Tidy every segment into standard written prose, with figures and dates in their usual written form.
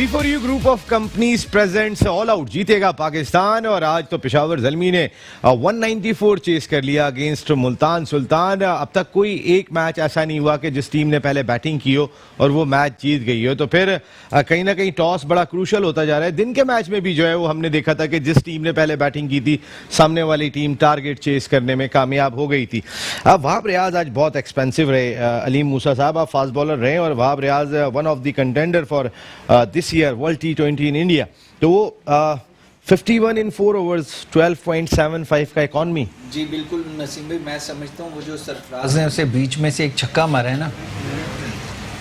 B4U group of companies presents all out जीतेगा पाकिस्तान। और आज तो पेशावर ज़ल्मी ने 194 चेस कर लिया अगेंस्ट मुल्तान सुल्तान। अब तक कोई एक मैच ऐसा नहीं हुआ कि जिस टीम ने पहले बैटिंग की हो और वो मैच जीत गई हो। तो फिर कहीं ना कहीं टॉस बड़ा क्रूशल होता जा रहा है। दिन के मैच में भी जो है वो हमने देखा था कि जिस टीम ने पहले बैटिंग की थी सामने वाली टीम टारगेट चेस करने में कामयाब हो गई थी। अब वहाब रियाज आज बहुत एक्सपेंसिव रहे। अलीम मूसा साहब आप फास्ट बॉलर रहे और Wahab Riaz one of the contender for this year world T20 in India. तो वो 51 इन 4 ओवर्स 12.75 का इकॉनमी। जी बिल्कुल नसीम भाई, मैं समझता हूँ वो जो सरफराज ने उसे बीच में से एक छक्का मारा है ना,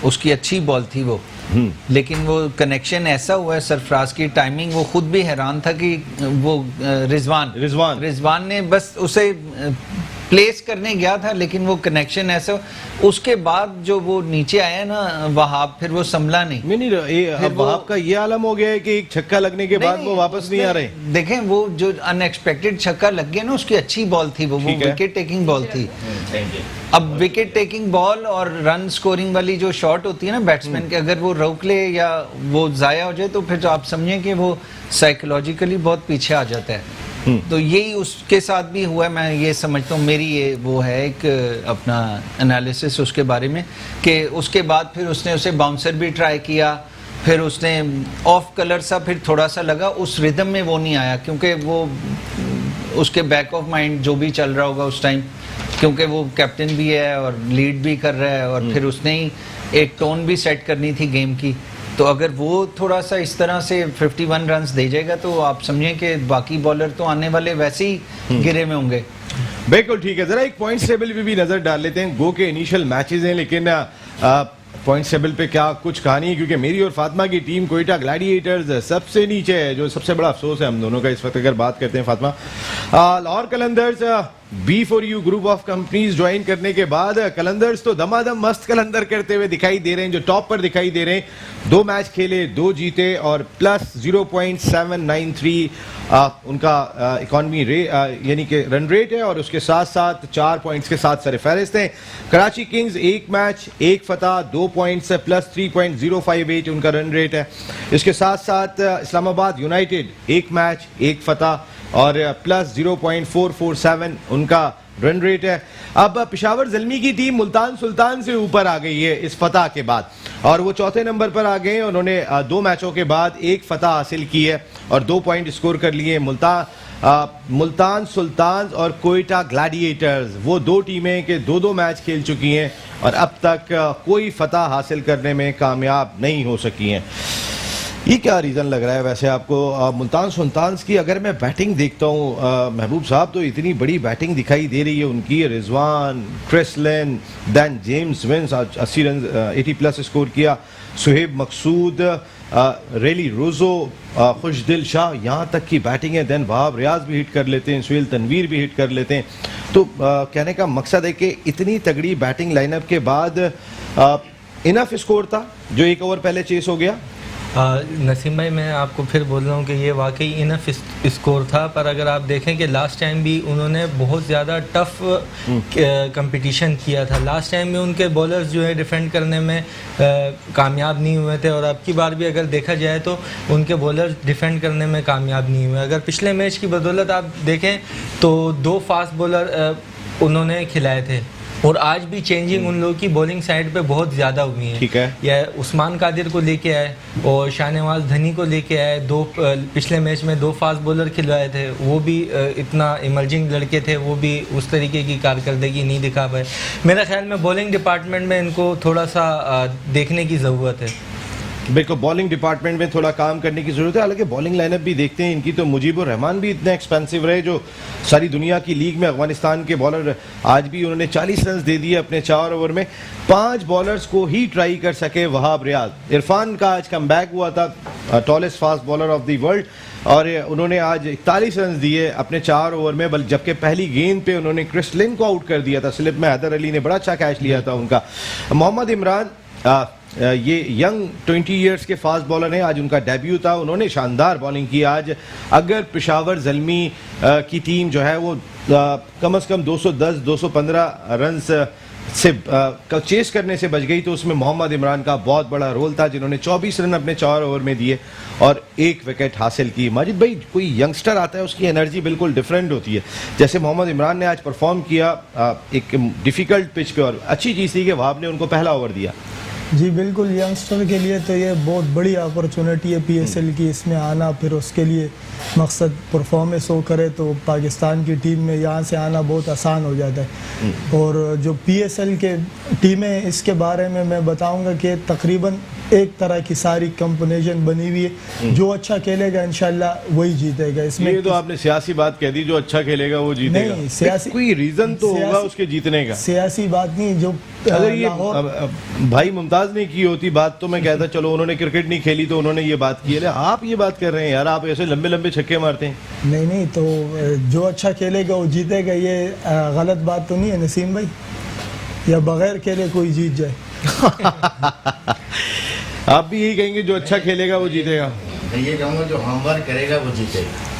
उसकी अच्छी बॉल थी वो, लेकिन वो कनेक्शन ऐसा हुआ है सरफराज की टाइमिंग, वो खुद भी हैरान था कि वो रिजवान ने बस उसे प्लेस करने गया था, लेकिन वो कनेक्शन ऐसा, उसके बाद जो वो नीचे आया ना वहाब, फिर वो संभला नहीं। वहाब का ये आलम हो गया है कि एक छक्का लगने के बाद वो वापस नहीं आ रहे। देखें वो जो अनएक्सपेक्टेड छक्का लग गया ना, उसकी अच्छी बॉल थी, वो विकेट टेकिंग बॉल थी। अब विकेट टेकिंग बॉल और रन स्कोरिंग वाली जो शॉट होती है ना बैट्समैन के, अगर वो रोक ले या वो जाया हो जाए तो फिर तो आप समझें कि वो साइकोलॉजिकली बहुत पीछे आ जाता है। तो यही उसके साथ भी हुआ है। मैं ये समझता हूँ, मेरी ये वो है एक अपना एनालिसिस उसके बारे में, कि उसके बाद फिर उसने उसे बाउंसर भी ट्राई किया, फिर उसने ऑफ कलर सा फिर थोड़ा सा लगा, उस रिदम में वो नहीं आया, क्योंकि वो उसके बैक ऑफ माइंड जो भी चल रहा होगा उस टाइम, क्योंकि वो कैप्टन भी है और लीड भी कर रहा है, और फिर उसने ही एक टोन भी सेट करनी थी गेम की। तो अगर वो थोड़ा सा इस तरह से 51 रन्स दे जाएगा तो आप समझें कि बाकी बॉलर तो आने वाले वैसे ही गिरे में होंगे। बिल्कुल ठीक है। जरा एक पॉइंट्स टेबल पे भी नजर डाल लेते हैं। गो के इनिशियल मैचेस हैं, लेकिन पॉइंट्स टेबल पे क्या कुछ कहानी है, क्योंकि मेरी और फातिमा की टीम कोयटा ग्लैडिएटर्स सबसे नीचे है, जो सबसे बड़ा अफसोस है हम दोनों का इस वक्त अगर बात करते हैं। Fatima, Lahore Qalandars B4U group of companies join करने के बाद कलंदर्स तो दमादम मस्त कलंदर करते हुए दिखाई दे रहे हैं, जो टॉप पर दिखाई दे रहे हैं। 2 मैच खेले, 2 जीते और प्लस 0.793 उनका इकॉनमी यानी कि रन रेट है, और उसके साथ साथ 4 पॉइंट्स के साथ सरफहरिस्त हैं। कराची किंग्स 1 मैच 1 फतह 2 पॉइंट्स प्लस 3.058 उनका रन रेट है। इसके साथ साथ इस्लामाबाद यूनाइटेड 1 मैच 1 फतह और प्लस 0.447 उनका रन रेट है। अब पेशावर ज़ल्मी की टीम मुल्तान सुल्तान से ऊपर आ गई है इस फतह के बाद, और वो चौथे नंबर पर आ गए। उन्होंने 2 मैचों के बाद 1 फतह हासिल की है और 2 पॉइंट स्कोर कर लिए। मुल्तान सुल्तान और कोयटा ग्लैडिएटर्स वो 2 टीमें के 2-2 मैच खेल चुकी हैं और अब तक कोई फतह हासिल करने में कामयाब नहीं हो सकी हैं। ये क्या रीज़न लग रहा है वैसे आपको? मुल्तान सुल्तान की अगर मैं बैटिंग देखता हूँ महबूब साहब, तो इतनी बड़ी बैटिंग दिखाई दे रही है उनकी। Rizwan, Chris Lynn, then James Vince 80 run 80 plus score किया। सुहेब मकसूद, रेली रोज़ो, खुशदिल शाह, यहाँ तक की बैटिंग है। दैन वहाब रियाज भी हिट कर लेते हैं, सुहेल तनवीर भी हिट कर लेते हैं। तो कहने का मकसद है कि इतनी तगड़ी बैटिंग लाइनअप के बाद इनफ स्कोर था जो 1 ओवर पहले चेस हो गया। नसीम भाई, मैं आपको फिर बोल रहा हूँ कि ये वाकई इनफ स्कोर था, पर अगर आप देखें कि लास्ट टाइम भी उन्होंने बहुत ज़्यादा टफ कंपटीशन किया था। लास्ट टाइम भी उनके बॉलर्स जो है डिफेंड करने में कामयाब नहीं हुए थे, और अब की बार भी अगर देखा जाए तो उनके बॉलर्स डिफेंड करने में कामयाब नहीं हुए। अगर पिछले मैच की बदौलत आप देखें तो 2 फास्ट बॉलर उन्होंने खिलाए थे, और आज भी चेंजिंग उन लोगों की बॉलिंग साइड पे बहुत ज़्यादा हुई है। ठीक है, या उस्मान कादिर को लेके आए और शाहनवाज धनी को लेके आए। 2 पिछले मैच में 2 फास्ट बॉलर खिलवाए थे, वो भी इतना इमर्जिंग लड़के थे, वो भी उस तरीके की कारकर्दगी नहीं दिखा पाए। मेरे ख्याल में बॉलिंग डिपार्टमेंट में इनको थोड़ा सा देखने की ज़रूरत है। बिल्कुल, बॉलिंग डिपार्टमेंट में थोड़ा काम करने की ज़रूरत है। हालांकि बॉलिंग लाइनअप भी देखते हैं इनकी, तो मुजीबुर रहमान भी इतने एक्सपेंसिव रहे, जो सारी दुनिया की लीग में अफगानिस्तान के बॉलर, आज भी उन्होंने 40 रन दे दिए अपने 4 ओवर में। 5 बॉलर्स को ही ट्राई कर सके वहाब रियाज। इरफान का आज कम बैक हुआ था, tallest fast bowler of the world, और उन्होंने आज 41 रन दिए अपने 4 ओवर में, जबकि पहली गेंद पे उन्होंने क्रिस लिन को आउट कर दिया था। स्लिप में हैदर अली ने बड़ा अच्छा कैच लिया था उनका। मोहम्मद इमरान ये यंग 20 इयर्स के फास्ट बॉलर हैं, आज उनका डेब्यू था, उन्होंने शानदार बॉलिंग की आज। अगर पेशावर ज़ल्मी की टीम जो है वो कम से कम 210-215 रन से चेस करने से बच गई, तो उसमें मोहम्मद इमरान का बहुत बड़ा रोल था, जिन्होंने 24 रन अपने 4 ओवर में दिए और 1 विकेट हासिल की। माजिद भाई, कोई यंगस्टर आता है उसकी एनर्जी बिल्कुल डिफरेंट होती है। जैसे मोहम्मद इमरान ने आज परफॉर्म किया एक डिफ़िकल्ट पिच पे, और अच्छी चीज़ थी कि वहाब ने उनको पहला ओवर दिया। जी बिल्कुल, यंगस्टर के लिए तो ये बहुत बड़ी अपॉर्चुनिटी है PSL की, इसमें आना, फिर उसके लिए मकसद परफॉर्मेंस हो करे तो पाकिस्तान की टीम में यहाँ से आना बहुत आसान हो जाता है। और जो PSL के टीमें, इसके बारे में मैं बताऊंगा कि तकरीबन एक तरह की सारी कंपोजिशन बनी हुई है, जो अच्छा खेलेगा इंशाल्लाह वही जीतेगा। इसमें ये तो आपने सियासी बात कह दी, जो अच्छा खेलेगा वो जीतेगा। नहीं, सियासी कोई रीजन तो होगा उसके जीतने का। सियासी बात नहीं, जो अगर ये भाई मुमताज ने की होती बात तो मैं कहता चलो उन्होंने क्रिकेट नहीं खेली तो उन्होंने ये बात की है, आप ये बात कर रहे हैं यार, आप ऐसे लंबे लंबे छक्के मारते हैं। नहीं, तो जो अच्छा खेलेगा वो जीतेगा, ये गलत बात तो नहीं है नसीम भाई, या बगैर खेले कोई जीत जाए। आप भी यही कहेंगे जो अच्छा खेलेगा वो जीतेगा? मैं ये कहूँगा जो होमवर्क करेगा वो जीतेगा।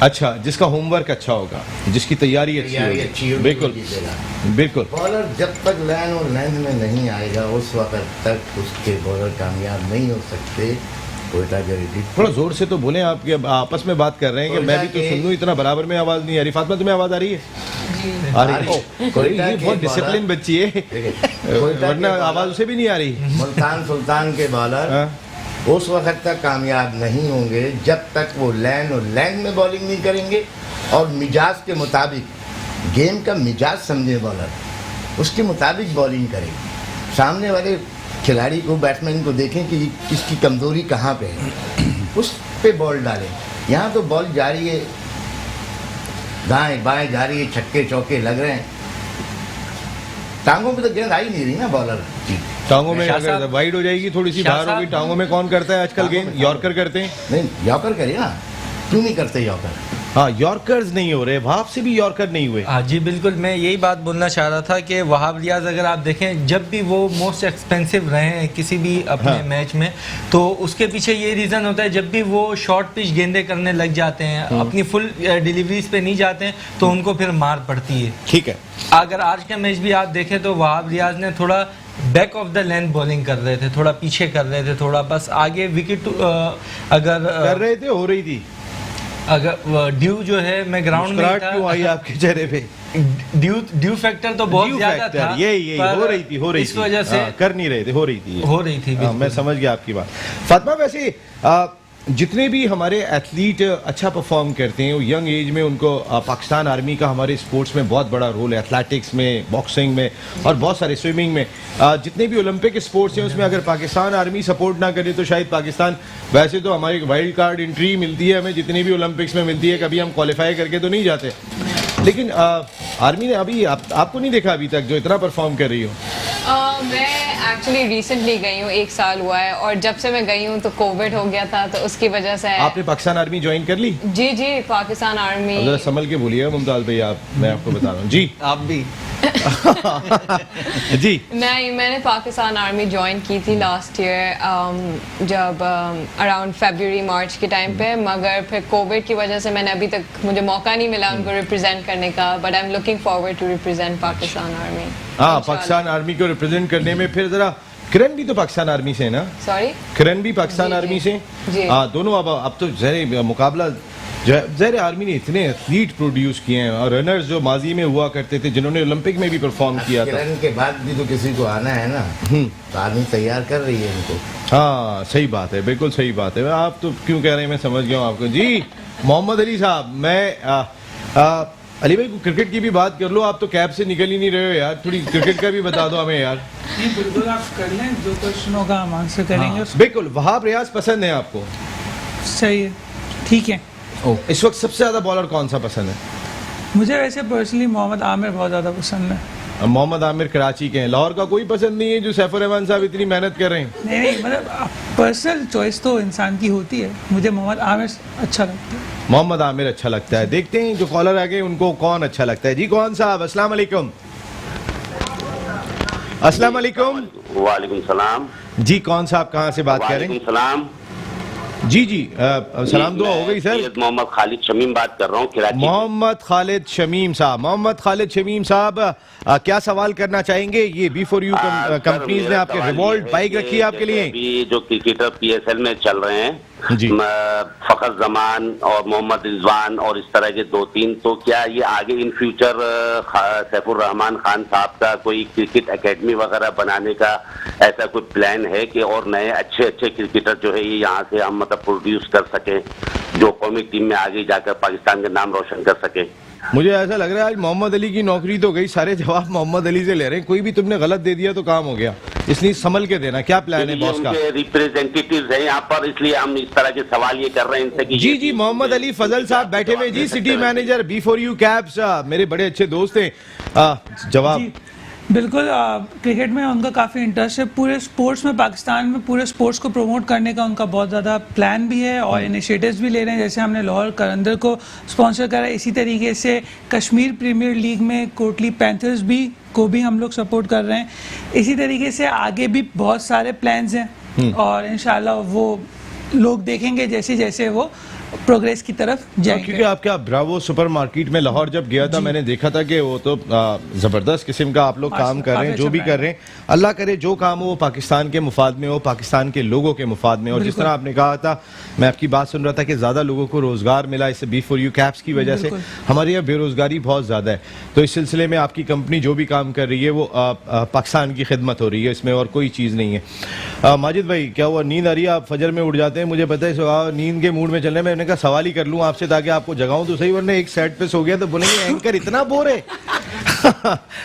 अच्छा, जिसका होमवर्क अच्छा होगा, जिसकी तैयारी अच्छी होगी, बिल्कुल बिल्कुल। बॉलर जब तक लाइन और लेंथ में नहीं आएगा उस वक्त तक उसके बॉलर कामयाब नहीं हो सकते। कोयटा जरीडी थोड़ा जोर से तो बोलें, आप आपस में बात कर रहे हैं कि मैं भी तो सुन लूं, इतना बराबर में आवाज़ नहीं आ रही। फातिमा, तुम्हें आवाज़ आ रही है? आ रही है। ये बहुत डिसिप्लिन बच्ची है, वरना आवाज़ उसे भी नहीं आ रही। मुल्तान सुल्तान के बॉलर उस वक्त तक कामयाब नहीं होंगे जब तक वो लैन और लैंग में बॉलिंग नहीं करेंगे और मिजाज के मुताबिक, गेम का मिजाज समझे बॉलर, उसके मुताबिक बॉलिंग करेंगे। सामने वाले खिलाड़ी को, बैट्समैन को देखें कि किसकी कमज़ोरी कहाँ पे है, उस पे बॉल डालें। यहाँ तो बॉल जा रही है, दाएं बाएं जा रही है, छक्के चौके लग रहे हैं, टांगों पे तो गेंद आ ही नहीं रही ना बॉलर की। टांगों में अगर वाइड हो जाएगी, थोड़ी सी बाहर होगी, टांगों में कौन करता है आजकल गेंद? यॉर्कर करते हैं। नहीं, यॉर्कर करिए ना, क्यों नहीं करते यॉर्कर? हाँ, यॉर्कर्स नहीं हो रहे, वहाब से भी यॉर्कर नहीं हुए। हाँ जी बिल्कुल, मैं यही बात बोलना चाह रहा था कि वहाब रियाज अगर आप देखें, जब भी वो मोस्ट एक्सपेंसिव रहे हैं किसी भी अपने मैच में, तो उसके पीछे ये रीज़न होता है, जब भी वो शॉर्ट पिच गेंदे करने लग जाते हैं, अपनी फुल डिलीवरीज पे नहीं जाते हैं, तो उनको फिर मार पड़ती है। ठीक है, अगर आज का मैच भी आप देखें तो वहाब रियाज ने थोड़ा back of the length bowling कर रहे थे, थोड़ा पीछे कर रहे थे, थोड़ा बस आगे विकेट अगर कर रहे थे, हो रही थी। अगर ड्यू जो है, मैं ग्राउंड में था, क्यों आई आपके चेहरे पे? ड्यू फैक्टर तो बहुत ज्यादा था, ये हो रही थी इस वजह से कर नहीं रहे थे, हो रही थी। मैं समझ गया आपकी बात। फातिमा, वैसे जितने भी हमारे एथलीट अच्छा परफॉर्म करते हैं, वो यंग एज में उनको पाकिस्तान आर्मी का हमारे स्पोर्ट्स में बहुत बड़ा रोल है, एथलेटिक्स में, बॉक्सिंग में और बहुत सारे, स्विमिंग में, जितने भी ओलंपिक स्पोर्ट्स हैं उसमें अगर पाकिस्तान आर्मी सपोर्ट ना करे तो शायद पाकिस्तान, वैसे तो हमारी वाइल्ड कार्ड एंट्री मिलती है हमें जितनी भी ओलंपिक्स में मिलती है, कभी हम क्वालिफाई करके तो नहीं जाते, लेकिन आर्मी ने अभी आपको नहीं देखा अभी तक जो इतना परफॉर्म कर रही हो। मैं एक्चुअली रिसेंटली गई हूँ, 1 साल हुआ है, और जब से मैं गई हूँ तो कोविड हो गया था, तो उसकी वजह से। आपने पाकिस्तान आर्मी ज्वाइन कर ली? जी, पाकिस्तान आर्मी। जरा संभल के बोलिएगा मुमताज भाई, मैं आपको बता रहा हूँ जी। आप भी जी नहीं, मैंने पाकिस्तान आर्मी ज्वाइन की थी लास्ट ईयर, जब अराउंड फरवरी मार्च के टाइम पे, मगर फिर कोविड की वजह से मैंने अभी तक, मुझे मौका नहीं मिला उनको रिप्रेजेंट करने का, but I am looking forward to represent Pakistan army. हाँ, पाकिस्तान आर्मी को रिप्रेजेंट करने में फिर जरा, किरण भी तो पाकिस्तान आर्मी से है ना? सॉरी, किरण भी पाकिस्तान आर्मी से? हाँ, दोनों। अब तो जहर मुकाबला, जहर आर्मी ने इतने एथलीट प्रोड्यूस किए हैं और रनर्स जो माजी में हुआ करते थे, जिन्होंने ओलंपिक में भी परफॉर्म किया था। किरण के बाद भी तो किसी को आना है ना, तो आर्मी तैयार कर रही है इनको। हाँ, सही बात है, बिल्कुल सही बात है। आप तो क्यों कह रहे हैं, मैं समझ गया हूँ आपको। जी मोहम्मद अली साहब, मैं अली भाई को क्रिकेट की भी बात कर लो, आप तो कैब से निकल ही नहीं रहे हो यार, थोड़ी क्रिकेट का भी बता दो हमें यार। नहीं, बिल्कुल आप कर लें, जो क्वेश्चन होगा हम आंसर करेंगे। बिल्कुल। वहाब रियाज पसंद है आपको? सही है, ठीक है। इस वक्त सबसे ज्यादा बॉलर कौन सा पसंद है? मुझे वैसे पर्सनली मोहम्मद आमिर बहुत ज़्यादा पसंद है। मोहम्मद आमिर कराची के हैं, लाहौर का कोई पसंद नहीं है जो सैफुर रहमान साहब इतनी मेहनत कर रहे हैं? नहीं, मतलब पर्सनल चॉइस तो इंसान की होती है, मुझे मोहम्मद आमिर अच्छा लगता है। मोहम्मद आमिर अच्छा लगता है। देखते हैं जो कॉलर आ गए उनको कौन अच्छा लगता है। जी कौन साहब, अस्सलाम वालेकुम। अस्सलाम वालेकुम। वालेकुम सलाम। जी कौन साहब, कहाँ से बात कर रहे हैं? सलाम। जी जी सलाम दुआ हो गई सर। सैयद मोहम्मद खालिद शमीम बात कर रहा हूँ कराची। मोहम्मद खालिद शमीम साहब, मोहम्मद खालिद शमीम साहब क्या सवाल करना चाहेंगे? ये B4U कंपनीज ने आपके रिवॉल्ट बाइक रखी है आपके लिए। अभी जो क्रिकेटर PSL में चल रहे हैं जी। फखर जमान और मोहम्मद रिजवान और इस तरह के 2-3, तो क्या ये आगे इन फ्यूचर सैफुर रहमान खान साहब का कोई क्रिकेट एकेडमी वगैरह बनाने का ऐसा कोई प्लान है कि और नए अच्छे अच्छे क्रिकेटर जो है ये यहाँ से हम मतलब प्रोड्यूस कर सकें, जो कौमी टीम में आगे जाकर पाकिस्तान का नाम रोशन कर सकें? मुझे ऐसा लग रहा है आज मोहम्मद अली की नौकरी तो गई, सारे जवाब मोहम्मद अली से ले रहे हैं। कोई भी तुमने गलत दे दिया तो काम हो गया, इसलिए संभल के देना। क्या प्लान है बॉस का? रिप्रेजेंटेटिव्स हैं यहाँ पर, इसलिए हम इस तरह के सवाल ये कर रहे हैं इनसे कि जी जी मोहम्मद अली फजल साहब बैठे हुए जी, सिटी मैनेजर B4U कैब्स, मेरे बड़े अच्छे दोस्त हैं। जवाब बिल्कुल क्रिकेट में उनका काफ़ी इंटरेस्ट है, पूरे स्पोर्ट्स में, पाकिस्तान में पूरे स्पोर्ट्स को प्रमोट करने का उनका बहुत ज़्यादा प्लान भी है और इनिशिएटिव्स भी ले रहे हैं। जैसे हमने लाहौर कलंदर को स्पॉन्सर करा, इसी तरीके से कश्मीर प्रीमियर लीग में कोटली पैंथर्स को भी हम लोग सपोर्ट कर रहे हैं। इसी तरीके से आगे भी बहुत सारे प्लान्स हैं और इंशाल्लाह वो लोग देखेंगे जैसे जैसे वो प्रोग्रेस की तरफ जाएंगे। क्योंकि आपके ब्रावो सुपरमार्केट में लाहौर जब गया था मैंने देखा था कि वो तो ज़बरदस्त किस्म का आप लोग काम कर रहे हैं, जो भी कर रहे हैं। अल्लाह करे जो काम हो वो पाकिस्तान के मुफाद में हो, पाकिस्तान के लोगों के मुफाद में। और जिस तरह आपने कहा था, मैं आपकी बात सुन रहा था कि ज़्यादा लोगों को रोज़गार मिला इससे B4U कैब्स की वजह से। हमारे यहाँ बेरोज़गारी बहुत ज़्यादा है, तो इस सिलसिले में आपकी कंपनी जो भी काम कर रही है वो पाकिस्तान की खिदमत हो रही है, इसमें और कोई चीज़ नहीं है। माजिद भाई क्या हुआ, नींद आ रही है? आप फजर में उठ जाते हैं, मुझे पता है नींद के मूड में चल रहे हैं। मैंने कहा सवाल ही कर लूं आपसे ताकि आपको जगाऊं तो सही, वरना एक सेट पे सो गया तो बोलेंगे एंकर इतना बोर है।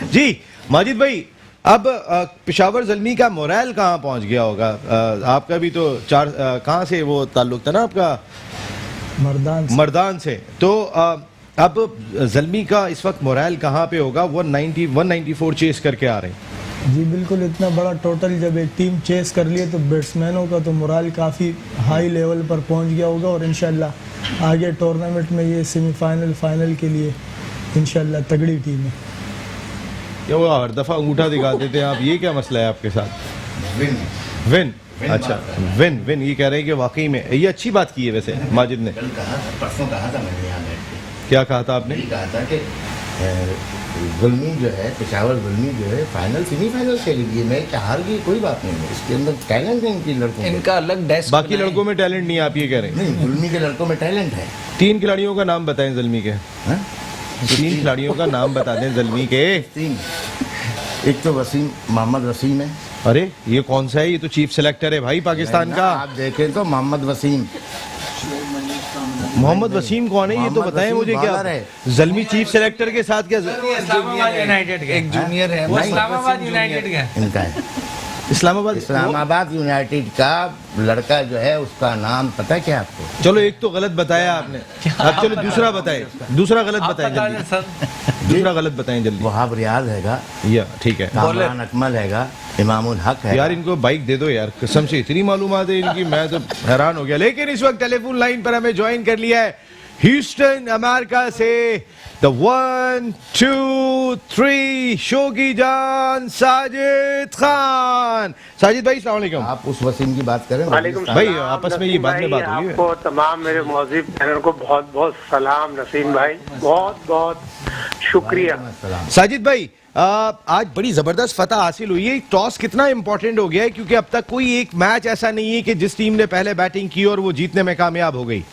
जी माजिद भाई, अब पेशावर ज़ल्मी का मोरल कहाँ पहुंच गया होगा? आपका भी तो कहाँ से वो ताल्लुक था ना आपका? मर्दान से। तो अब ज़ल्मी का इस वक्त मोरल कहाँ पे होगा? 194 चेस करके आ रहे हैं। जी बिल्कुल, इतना बड़ा टोटल जब एक टीम चेस कर लिए तो बैट्समैनों का तो मोरल काफ़ी हाई लेवल पर पहुंच गया होगा और इंशाल्लाह आगे टूर्नामेंट में ये सेमीफाइनल फाइनल के लिए इंशाल्लाह तगड़ी टीम है। क्या वो हर दफ़ा अंगूठा दिखाते थे आप, ये क्या मसला है आपके साथ? विन अच्छा विन ये कह रहे हैं कि वाकई में ये अच्छी बात की है। वैसे माजिद ने कल कहा था, परसों कहा था मैंने यहाँ बैठ के, क्या कहा था आपने? कहा था कि ज़ुल्मी जो है, पेशावर ज़ुल्मी जो है फाइनल सेमीफाइनल खेल गई, मैच हार गई, कोई बात नहीं है, इसके अंदर टैलेंट है इनकी लड़कों में। इनका अलग डेस्क, बाकी लड़कों में टैलेंट नहीं है, आप ये कह रहे हैं? नहीं, ज़ुल्मी के लड़कों में टैलेंट है। 3 खिलाड़ियों का नाम बताएं ज़ल्मी के। हाँ? 3 खिलाड़ियों का नाम बता दें ज़ल्मी के। 3, एक तो मोहम्मद वसीम है। अरे ये कौन सा है? ये तो चीफ सेलेक्टर है भाई पाकिस्तान का। आप देखें तो मोहम्मद वसीम कौन है ये तो बताएं मुझे। क्या ज़ल्मी चीफ सेलेक्टर के साथ क्या यूनाइटेड एक जूनियर है, वो इस्लामाबाद यूनाइटेड का इनका है। इस्लामाबाद यूनाइटेड का लड़का जो है उसका नाम पता है क्या आपको? चलो एक तो गलत बताया आपने, अब चलो दूसरा बताएं। दूसरा गलत बताएं जल्दी, दूसरा गलत बताएं जल्दी। वहाब रियाज हैगा, या ठीक है, कामरान अकमल हैगा, इमामुल हक है। यार इनको बाइक दे दो यार, कसम से इतनी मालूमात है इनकी, मैं तो हैरान हो गया। लेकिन इस वक्त टेलीफोन लाइन पर हमें ज्वाइन कर लिया है ह्यूस्टन अमेरिका से द 1 2 3 शो की जान साजिद खान। साजिद भाई अस्सलाम वालेकुम। आप उस वसीम की बात करें भाई, आपस में ये बाद में बात हुई है। आपको तमाम मेरे मौजूद चैनल को बहुत बहुत सलाम नसीम भाई, बहुत बहुत शुक्रिया। साजिद भाई, आज बड़ी जबरदस्त फतह हासिल हुई है। टॉस कितना इंपॉर्टेंट हो गया है, क्योंकि अब तक कोई एक मैच ऐसा नहीं है कि जिस टीम ने पहले बैटिंग की और वो जीतने में कामयाब हो गई।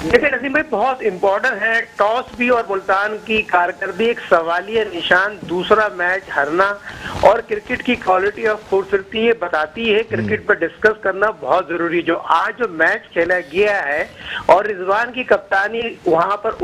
देखिए नसीम भाई, बहुत इम्पोर्टेंट है टॉस भी और मुल्तान की कारकर्दगी एक सवालिया निशान, दूसरा मैच हारना और क्रिकेट की क्वालिटी और खूबसूरती ये बताती है। क्रिकेट पर डिस्कस करना बहुत जरूरी है। जो आज जो मैच खेला गया है और रिजवान की कप्तानी वहां पर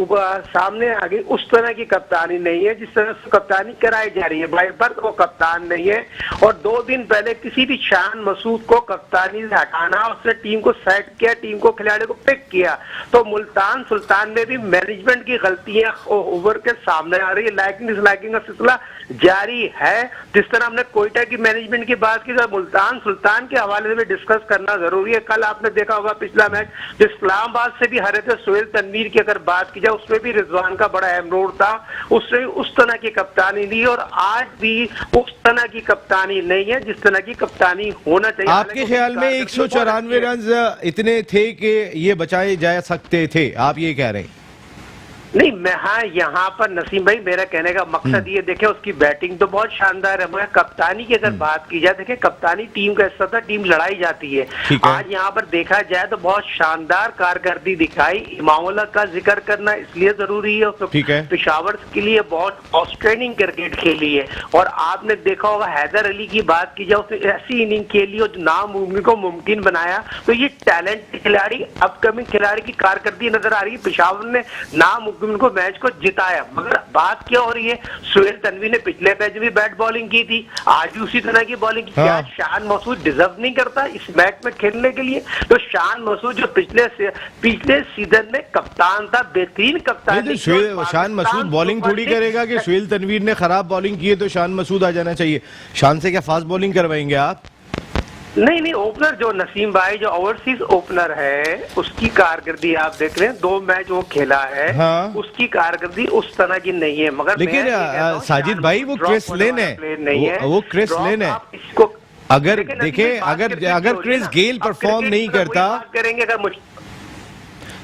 सामने आ गई, उस तरह की कप्तानी नहीं है जिस तरह से कप्तानी कराई जा रही है। भाई बर्थ वो कप्तान नहीं है और 2 दिन पहले किसी भी शान मसूद को कप्तानी से हटाना, उसने टीम को सेट किया, टीम को खिलाड़ी को पिक किया। तो मुल्तान सुल्तान में भी मैनेजमेंट की गलतियां उभर के सामने आ रही है। लाइकिंग डिसलाइकिंग का सिलसिला जारी है। जिस तरह हमने कोयटा की मैनेजमेंट की बात की, तो मुल्तान सुल्तान के हवाले से भी डिस्कस करना जरूरी है। कल आपने देखा होगा पिछला मैच जो इस्लामाबाद से भी हारे थे, सोहेल तनवीर की अगर बात की जाए उसमें भी रिजवान का बड़ा अहम रोल था, उसने उस तरह की कप्तानी दी और आज भी उस तरह की कप्तानी नहीं है जिस तरह की कप्तानी होना चाहिए। आपके ख्याल में 194 रन इतने थे कि ये बचाए जा सकते थे, आप ये कह रहे हैं? नहीं, मैं हाँ यहाँ पर नसीम भाई मेरा कहने का मकसद ये देखे, उसकी बैटिंग तो बहुत शानदार है, मगर कप्तानी की अगर बात की जाए, देखे कप्तानी टीम का हिस्सा था, टीम लड़ाई जाती है। आज यहाँ पर देखा जाए तो बहुत शानदार कारकर्दगी दिखाई। इमामुल्लाह का जिक्र करना इसलिए जरूरी है, पेशावर के लिए बहुत आउटस्टैंडिंग क्रिकेट खेली है। और आपने देखा होगा हैदर अली की बात की जाए, उसने ऐसी इनिंग खेली और नामुमकिन को मुमकिन बनाया। तो ये टैलेंट खिलाड़ी, अपकमिंग खिलाड़ी की कारकर्दगी नजर आ रही है। पेशावर ने नामुमकिन को मैच को जिताया, मगर बात क्या हो रही है, सोहेल तनवीर ने पिछले मैच में भी बैट बॉलिंग की थी, आज भी उसी तरह की बॉलिंग की। क्या शान मसूद डिजर्व नहीं करता इस मैच में खेलने के लिए? तो शान मसूद जो पिछले सीजन में कप्तान था, बेहतरीन कप्तान, तो शान मसूद बॉलिंग थोड़ी करेगा कि सोहेल तनवीर ने खराब बॉलिंग की है तो शान मसूद आ जाना चाहिए। शान से क्या फास्ट बॉलिंग करवाएंगे आप? नहीं, ओपनर जो नसीम भाई जो ओवरसीज ओपनर है उसकी कारकर्दगी आप देख रहे हैं, 2 मैच वो खेला है। हाँ। उसकी कारकर्दगी उस तरह की नहीं है। मगर लेकिन साजिद भाई वो क्रिस लिन है, वो क्रिस लिन है। अगर देखें, अगर क्रिस गेल परफॉर्म नहीं करता, करेंगे अगर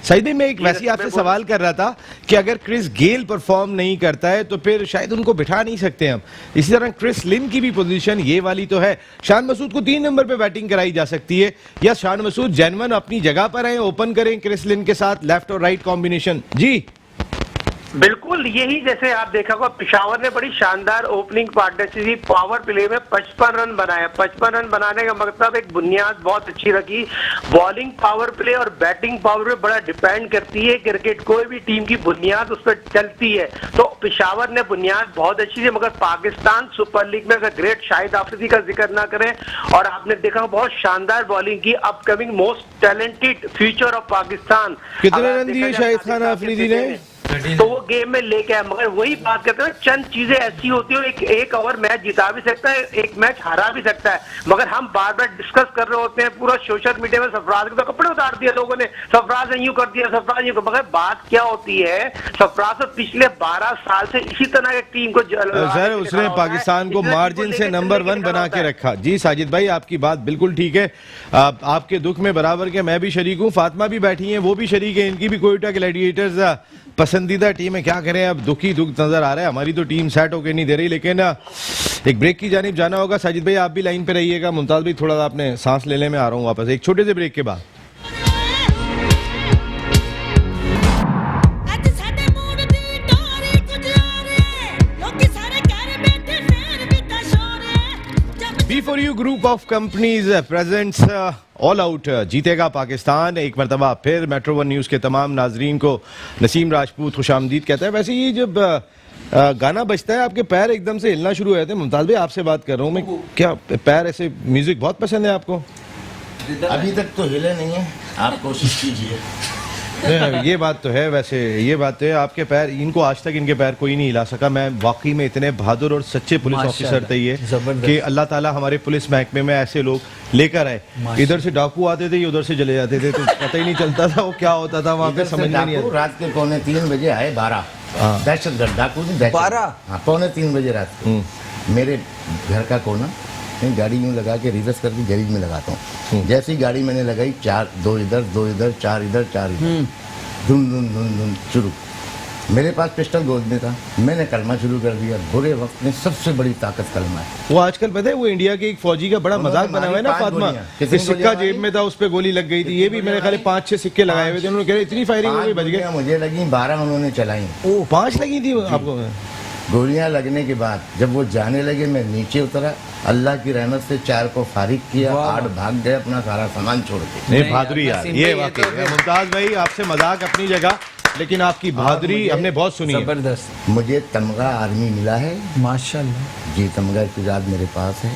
सही में मैं एक वैसे आपसे सवाल कर रहा था कि अगर क्रिस गेल परफॉर्म नहीं करता है तो फिर शायद उनको बिठा नहीं सकते हम। इसी तरह क्रिस लिन की भी पोजीशन ये वाली तो है। शान मसूद को 3 नंबर पे बैटिंग कराई जा सकती है, या शान मसूद जेन्युइन अपनी जगह पर है, ओपन करें क्रिस लिन के साथ लेफ्ट और राइट कॉम्बिनेशन? जी बिल्कुल, यही जैसे आप देखा होगा पेशावर ने बड़ी शानदार ओपनिंग पार्टनरशिप पावर प्ले में 55 रन बनाया। 55 रन बनाने का मतलब एक बुनियाद बहुत अच्छी रखी। बॉलिंग पावर प्ले और बैटिंग पावर पे बड़ा डिपेंड करती है क्रिकेट, कोई भी टीम की बुनियाद उस पर चलती है। तो पेशावर ने बुनियाद बहुत अच्छी है, मगर पाकिस्तान सुपर लीग में अगर ग्रेट शाहिद आफरीदी का जिक्र ना करें, और आपने देखा बहुत शानदार बॉलिंग की, upcoming most talented future of Pakistan. कितने रन दिए शाहिद खान आफरीदी ने? तो वो गेम में लेके आया, मगर वही बात करते हैं, चंद चीजें ऐसी होती है, एक ओवर मैच जिता भी सकता है, एक मैच हरा भी सकता है। मगर हम बार बार डिस्कस कर रहे होते हैं, पूरा सोशल मीडिया में सरफराज के तो कपड़े उतार दिए लोगों ने, सरफराज ने यूं कर दिया, सरफराज यूं। मगर बात क्या होती है, सरफराज तो पिछले 12 साल से इसी तरह की टीम को सर उसने पाकिस्तान को मार्जिन से नंबर 1 बना के रखा। जी साजिद भाई आपकी बात बिल्कुल ठीक है, आपके दुख में बराबर के मैं भी शरीक हूँ, फातिमा भी बैठी है, वो भी शरीक है, इनकी भी कोयटा ग्लैडिएटर्स पसंदीदा टीम है। क्या करें, अब दुख नजर आ रहा है, हमारी तो टीम सेट होके नहीं दे रही। लेकिन एक ब्रेक की जानिब जाना होगा। साजिद भाई आप भी लाइन पे रहिएगा, मुमताज भाई थोड़ा आपने सांस ले, मैं आ रहा हूँ वापस एक छोटे से ब्रेक के बाद। B4U group of companies presents all out जीतेगा पाकिस्तान। एक मरतबा फिर मेट्रो 1 न्यूज़ के तमाम नाजरीन को नसीम राजपूत खुशामदीद कहता है। वैसे ये जब गाना बजता है आपके पैर एकदम से हिलना शुरू हो जाते हैं। मुमताज भाई आपसे बात कर रहा हूँ मैं, क्या पैर ऐसे म्यूजिक बहुत पसंद है आपको? अभी तक तो हिले नहीं है, आप कोशिश कीजिए। ये बात तो है, वैसे ये बात तो है, आपके पैर, इनको आज तक इनके पैर कोई नहीं हिला सका। मैं वाकई में इतने बहादुर और सच्चे पुलिस ऑफिसर थे ये कि अल्लाह ताला हमारे पुलिस महकमे में ऐसे लोग लेकर आए। इधर से डाकू आते थे, उधर से चले जाते थे, तो पता ही नहीं चलता था वो क्या होता था वहाँ पे, समझ में नहीं आता। रात के 2:45 बजे आए, 12 दहशतगर्द डाकू, 12 2:45 बजे रात को मेरे घर का कोना, गाड़ी यूँ लगा के रिवर्स करके गैरेज में लगाता हूँ। जैसे ही गाड़ी मैंने लगाई, 4 2 इधर 2 इधर 4 इधर 4 इधर, धुन धुन धुन धुन शुरू। मेरे पास पिस्टल गोद में था, मैंने कलमा शुरू कर दिया। बुरे वक्त में सबसे बड़ी ताकत कलमा है। वो आजकल पता है वो इंडिया के एक फौजी का बड़ा मजाक बना हुआ है ना फातिमा, सिक्का जेब में था, उस पर गोली लग गई थी। ये भी मेरे ख्याल 5-6 सिक्के लगाए हुए थे, उन्होंने कहा इतनी फायरिंग हो गई, बच गए। मुझे लगी 12 उन्होंने चलाई। 5 लगी थी आपको? गोलियां लगने के बाद जब वो जाने लगे, मैं नीचे उतरा, अल्लाह की रहमत से 4 को फारिग किया, 8 भाग गए अपना सारा सामान छोड़ के। नहीं बहादुरी यार, ये वाकई मुमताज भाई आपसे मजाक अपनी जगह, लेकिन आपकी बहादुरी हमने बहुत सुनी है। जबरदस्त। मुझे तमगा आर्मी मिला है माशाल्लाह जी, तमगा इत्तेजाद मेरे पास है।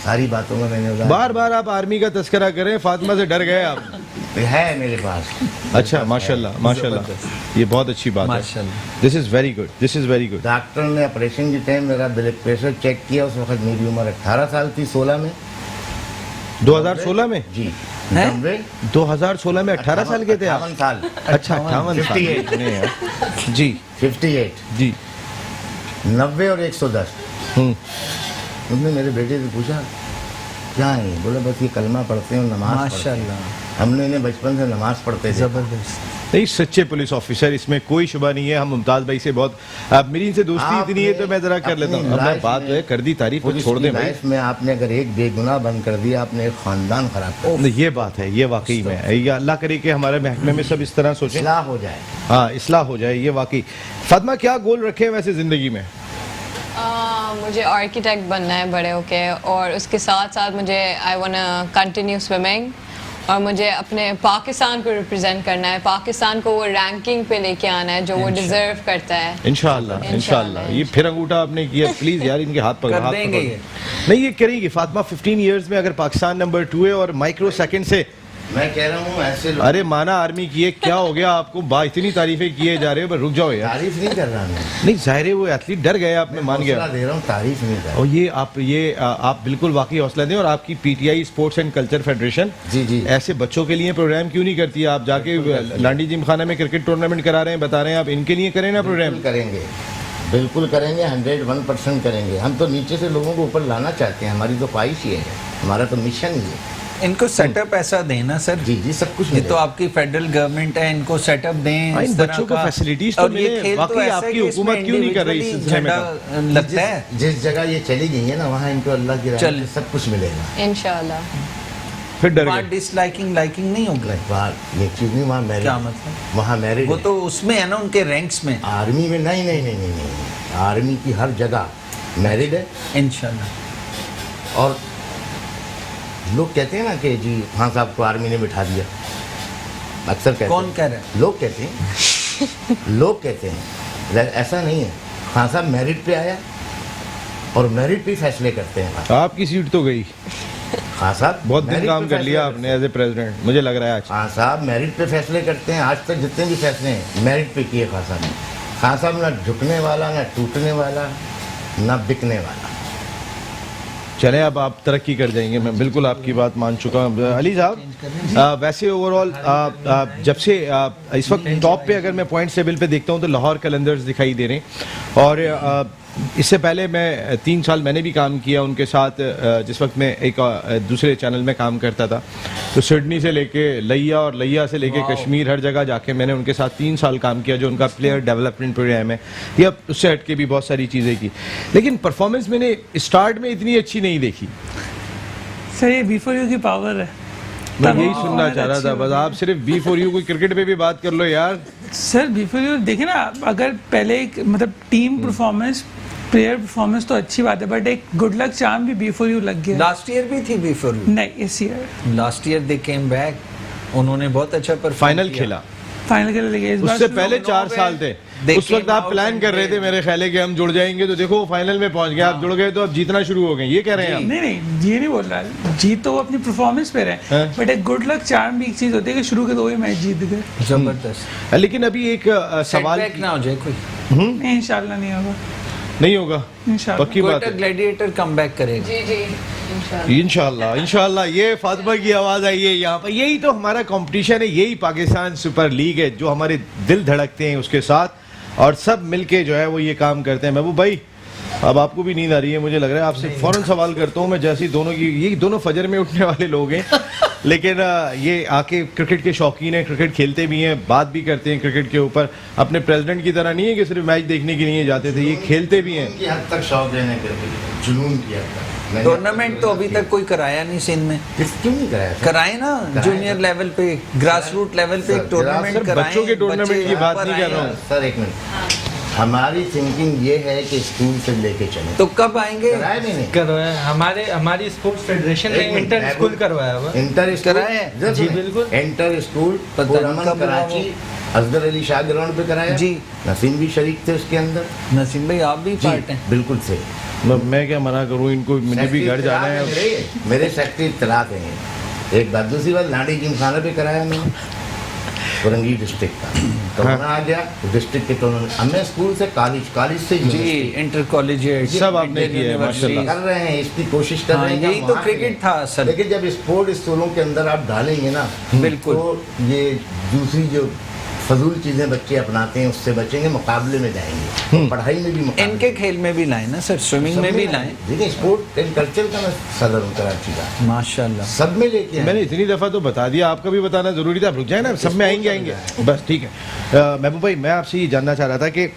सारी बातों में मैंने बार बार आप आर्मी का तस्करा करें, फातिमा से डर गए आप। है मेरे पास। अच्छा, माशाल्लाह माशाल्लाह, ये बहुत अच्छी बात है। माशाल्लाह। This is very good, this is very good. Doctor ने ऑपरेशन के टाइम मेरा ब्लड प्रेशर चेक किया, उस वक्त मेरी उम्र 18 साल थी, 16 में। 2016 में? जी। हैं? 2016 में 18 साल के थे आप? 58 साल। अच्छा, 58 साल। 58 नहीं यार। जी 58, जी। 90 और 110। उसने मेरे बेटे से पूछा क्या है, बोला बस ये कलमा पढ़ते हैं और नमाज पढ़ते हैं। माशाल्लाह, हमने इन्हें बचपन से नमाज पढ़ते थे। जबरदस्त। नहीं, सच्चे पुलिस ऑफिसर, इसमें कोई शुबा नहीं है। हम मुमताज भाई से बहुत, अब मेरी इनसे दोस्ती इतनी है तो मैं जरा कर लेता हूँ। अब मैं बात जो है कर दी तारीफ को छोड़ दे भाई। लाइफ में आपने अगर एक बेगुनाह बंद कर दिया, आपने एक खानदान खराब कर दिया। ये बात है, ये वाकई में है। ये अल्लाह करे कि हमारे महकमे में सब इस तरह सोचें, इस्लाह हो जाए। हाँ इस्लाह हो जाए, ये वाकई। फातिमा, क्या गोल रखे हैं वैसे जिंदगी में? मुझे आर्किटेक्ट बनना है बड़े होके, और उसके साथ साथ मुझे आई वांट कंटिन्यू स्विमिंग, और मुझे अपने पाकिस्तान को रिप्रेजेंट करना है, पाकिस्तान को वो रैंकिंग पे लेके आना है जो वो डिजर्व करता है। इंशाल्लाह इंशाल्लाह। ये फिर अंगूठा आपने किया, प्लीज यार इनके हाथ पकड़, कर हाथ देंगे पकड़ो। ये। नहीं, ये करेंगी फातिमा। 15 इयर्स में अगर पाकिस्तान नंबर 2 है और माइक्रो सेकंड से, मैं कह रहा हूँ ऐसे लोग। अरे माना आर्मी की है, क्या हो गया आपको? इतनी तारीफें किए जा रहे हो, पर रुक जाओ यार। तारीफ नहीं कर रहा मैं, नहीं, जाहिर है वो एथलीट डर गए, आपने मान गया। हौसला दे रहा हूँ, तारीफ नहीं कर रहा। और ये आप बिल्कुल वाकई हौसला दें। और आपकी PTI sports and culture federation जी जी। ऐसे बच्चों के लिए प्रोग्राम क्यों नहीं करती? आप जाके लांडी जिमखाना में क्रिकेट टूर्नामेंट करा रहे हैं, बता रहे हैं, आप इनके लिए करें ना प्रोग्राम। बिल्कुल करेंगे, बिल्कुल करेंगे, 101% करेंगे। हम तो नीचे से लोगों को ऊपर लाना चाहते हैं, हमारी तो ख्वाहिश ही है, हमारा तो मिशन ही है। इनको सेटअप ऐसा देना सर। जी जी, सब कुछ ये तो मिलेगा। आपकी फेडरल गवर्नमेंट है, इनको सेटअप दें इन इस तरह बच्चों को का। फैसिलिटीज तो और ये मिले। खेल तो वाकई ऐसा है आपकी कि इसमें हुकूमत क्यों नहीं कर रही इस individually सिलसिले में झंडा काम? लगता है। जिस जगह ये चली गई है ना, वहाँ इनको अल्लाह की रहमत चल। से सब कुछ मिलेगा। इंशाल्लाह। फिर डर वहाँ गए। डिसलाइकिंग लाइकिंग नहीं होगी। बात ये चीज़ नहीं, वहाँ मैरिड, क्या मतलब? वहाँ मैरिड वो तो उसमें है ना, उनके रैंक्स में। आर्मी में नहीं नहीं नहीं नहीं नहीं, आर्मी की हर जगह मैरिड है। इंशाल्लाह। और लोग कहते हैं ना कि जी खान साहब को आर्मी ने बिठा दिया, अक्सर कहते कौन हैं। कह रहा है? लोग कहते हैं, लोग कहते हैं, ऐसा नहीं है। खान साहब मेरिट पे आया और मेरिट पे फैसले करते हैं। आपकी सीट तो गई। खान साहब बहुत दिन merit काम पे कर फैसले लिया करते आपने एज ए प्रेसिडेंट, मुझे लग रहा है आज। खान साहब मेरिट पे फैसले करते हैं। आज तक जितने भी फैसले हैं मेरिट पे किए खान साहब ने। खान साहब ना झुकने वाला, ना टूटने वाला, ना बिकने वाला। चले, अब आप तरक्की कर जाएंगे, मैं बिल्कुल आपकी बात मान चुका हूँ। अली साहब, वैसे ओवरऑल जब से इस वक्त टॉप पे अगर मैं पॉइंट्स टेबल पे देखता हूँ तो लाहौर कलंदर्स दिखाई दे रहे हैं। और इससे पहले मैं 3 साल मैंने भी काम किया उनके साथ, जिस वक्त मैं एक दूसरे चैनल में काम करता था। तो सिडनी से लेके लिया और लिया से लेके कश्मीर, हर जगह जाके मैंने उनके साथ 3 साल काम किया, जो उनका प्लेयर डेवलपमेंट प्रोग्राम है, या उससे हट के भी बहुत सारी चीज़ें की। लेकिन परफॉर्मेंस मैंने स्टार्ट में इतनी अच्छी नहीं देखी। सर ये B4U की पावर है। मैं यही सुनना चाह रहा था, बस आप सिर्फ B4U कोई क्रिकेट पे भी बात कर लो यार। सर B4U देखिए ना, अगर पहले एक मतलब टीम परफॉर्मेंस, प्लेयर परफॉर्मेंस तो अच्छी बात है, बट एक गुड लक चार्म भी B4U लग गया। लास्ट ईयर भी थी B4U। नहीं, इस ईयर लास्ट ईयर दे केम बैक, उन्होंने बहुत अच्छा परफॉर्म फाइनल खेला, फाइनल के लिए। इस बार उससे पहले 4 साल थे। They उस वक्त came आप out प्लान and कर रहे थे मेरे ख्याल है कि हम जुड़ जाएंगे, तो देखो फाइनल में पहुंच गए। आप जुड़ गए तो अब जीतना शुरू हो गए, ये कह रहे हैं आप? नहीं नहीं, ये नहीं बोल रहा, जीत तो वो अपनी परफॉर्मेंस पे रहे, हाँ। बट एक गुड लक चार्म भी एक चीज होती है कि शुरू के 2 ही मैच जीत गए। जबरदस्त। लेकिन अभी एक सवाल सेटबैक ना हो जाए कोई। नहीं, इंशाल्लाह नहीं होगा, नहीं होगा, इंशाल्लाह। पक्की बात है। ग्लैडिएटर कम बैक करेगा। जी जी इंशाल्लाह। इंशाल्लाह इंशाल्लाह। ये फातिमा की आवाज़ आई है यहाँ पर। यही तो हमारा कंपटीशन है, यही पाकिस्तान सुपर लीग है, जो हमारे दिल धड़कते हैं उसके साथ, और सब मिलके जो है वो ये काम करते हैं। महबूब भाई, अब आपको भी नींद आ रही है मुझे लग रहा है, आपसे फौरन सवाल करता हूँ मैं। जैसे दोनों की, ये दोनों फजर में उठने वाले लोग हैं, लेकिन ये आके क्रिकेट के शौकीन हैं, क्रिकेट खेलते भी हैं, बात भी करते हैं क्रिकेट के ऊपर। अपने प्रेसिडेंट की तरह नहीं है कि सिर्फ मैच देखने के लिए जाते थे, ये खेलते भी हैं। की हद तक शौक लेने के लिए, जुनून की हद तक। टूर्नामेंट तो अभी तक कोई कराया नहीं सिंध में। क्यों नहीं कराया सर? कराए ना, जूनियर लेवल पे, ग्रास रूट लेवल पे एक टूर्नामेंट सर, कराएं। बच्चों के टूर्नामेंट की बात नहीं कर रहा हूँ सर एक मिनट, हमारी थिंकिंग ये है कि स्कूल से लेके चले। तो कब आएंगे? कराया नहीं नहीं करवाया, हमारी स्पोर्ट्स फेडरेशन ने इंटर स्कूल करवाया हुआ। इंटर स्कूल कराया? जी, बिल्कुल। इंटर स्कूल पता नहीं कब कराची, असगर अली शाह ग्राउंड पे कराया जी। नसीम भी शरीक थे उसके अंदर। नसीम भाई आप भी जी, पार्ट हैं। बिल्कुल से। मैं क्या मना करूँ इनको, मुझे भी घर जाना है। मेरे सेक्रेटरी इत्तलात हैं, एक बात, दूसरी बात लाड़ी जिमखाना पे कराया मैंने औरंगी डिस्ट्रिक्ट का, कोरोना आ गया डिस्ट्रिक्ट के टूर्नामेंट। अब मैं स्कूल से कॉलेज से जी इंटर कॉलेजिएट सब आपने किया है माशाल्लाह। कर रहे हैं, इसकी कोशिश कर रहे हैं। यही तो क्रिकेट था सर। लेकिन जब स्पोर्ट स्कूलों के अंदर आप डालेंगे ना, बिल्कुल, तो ये दूसरी जो फजूल चीजें बच्चे अपनाते हैं उससे बचेंगे, मुकाबले में जाएंगे। पढ़ाई में भी मुकाबले, इनके खेल में भी लाए ना सर, स्विमिंग में भी लाए। देखिए स्पोर्ट एंड कल्चर का मैं सदर हूँ कराची का, माशाल्लाह सब में लेके आए। मैंने इतनी दफ़ा तो बता दिया, आपका भी बताना जरूरी था। आप रुक जाए ना, सब में आएंगे। बस ठीक है। महबूब भाई, मैं आपसे ये जानना चाह रहा था कि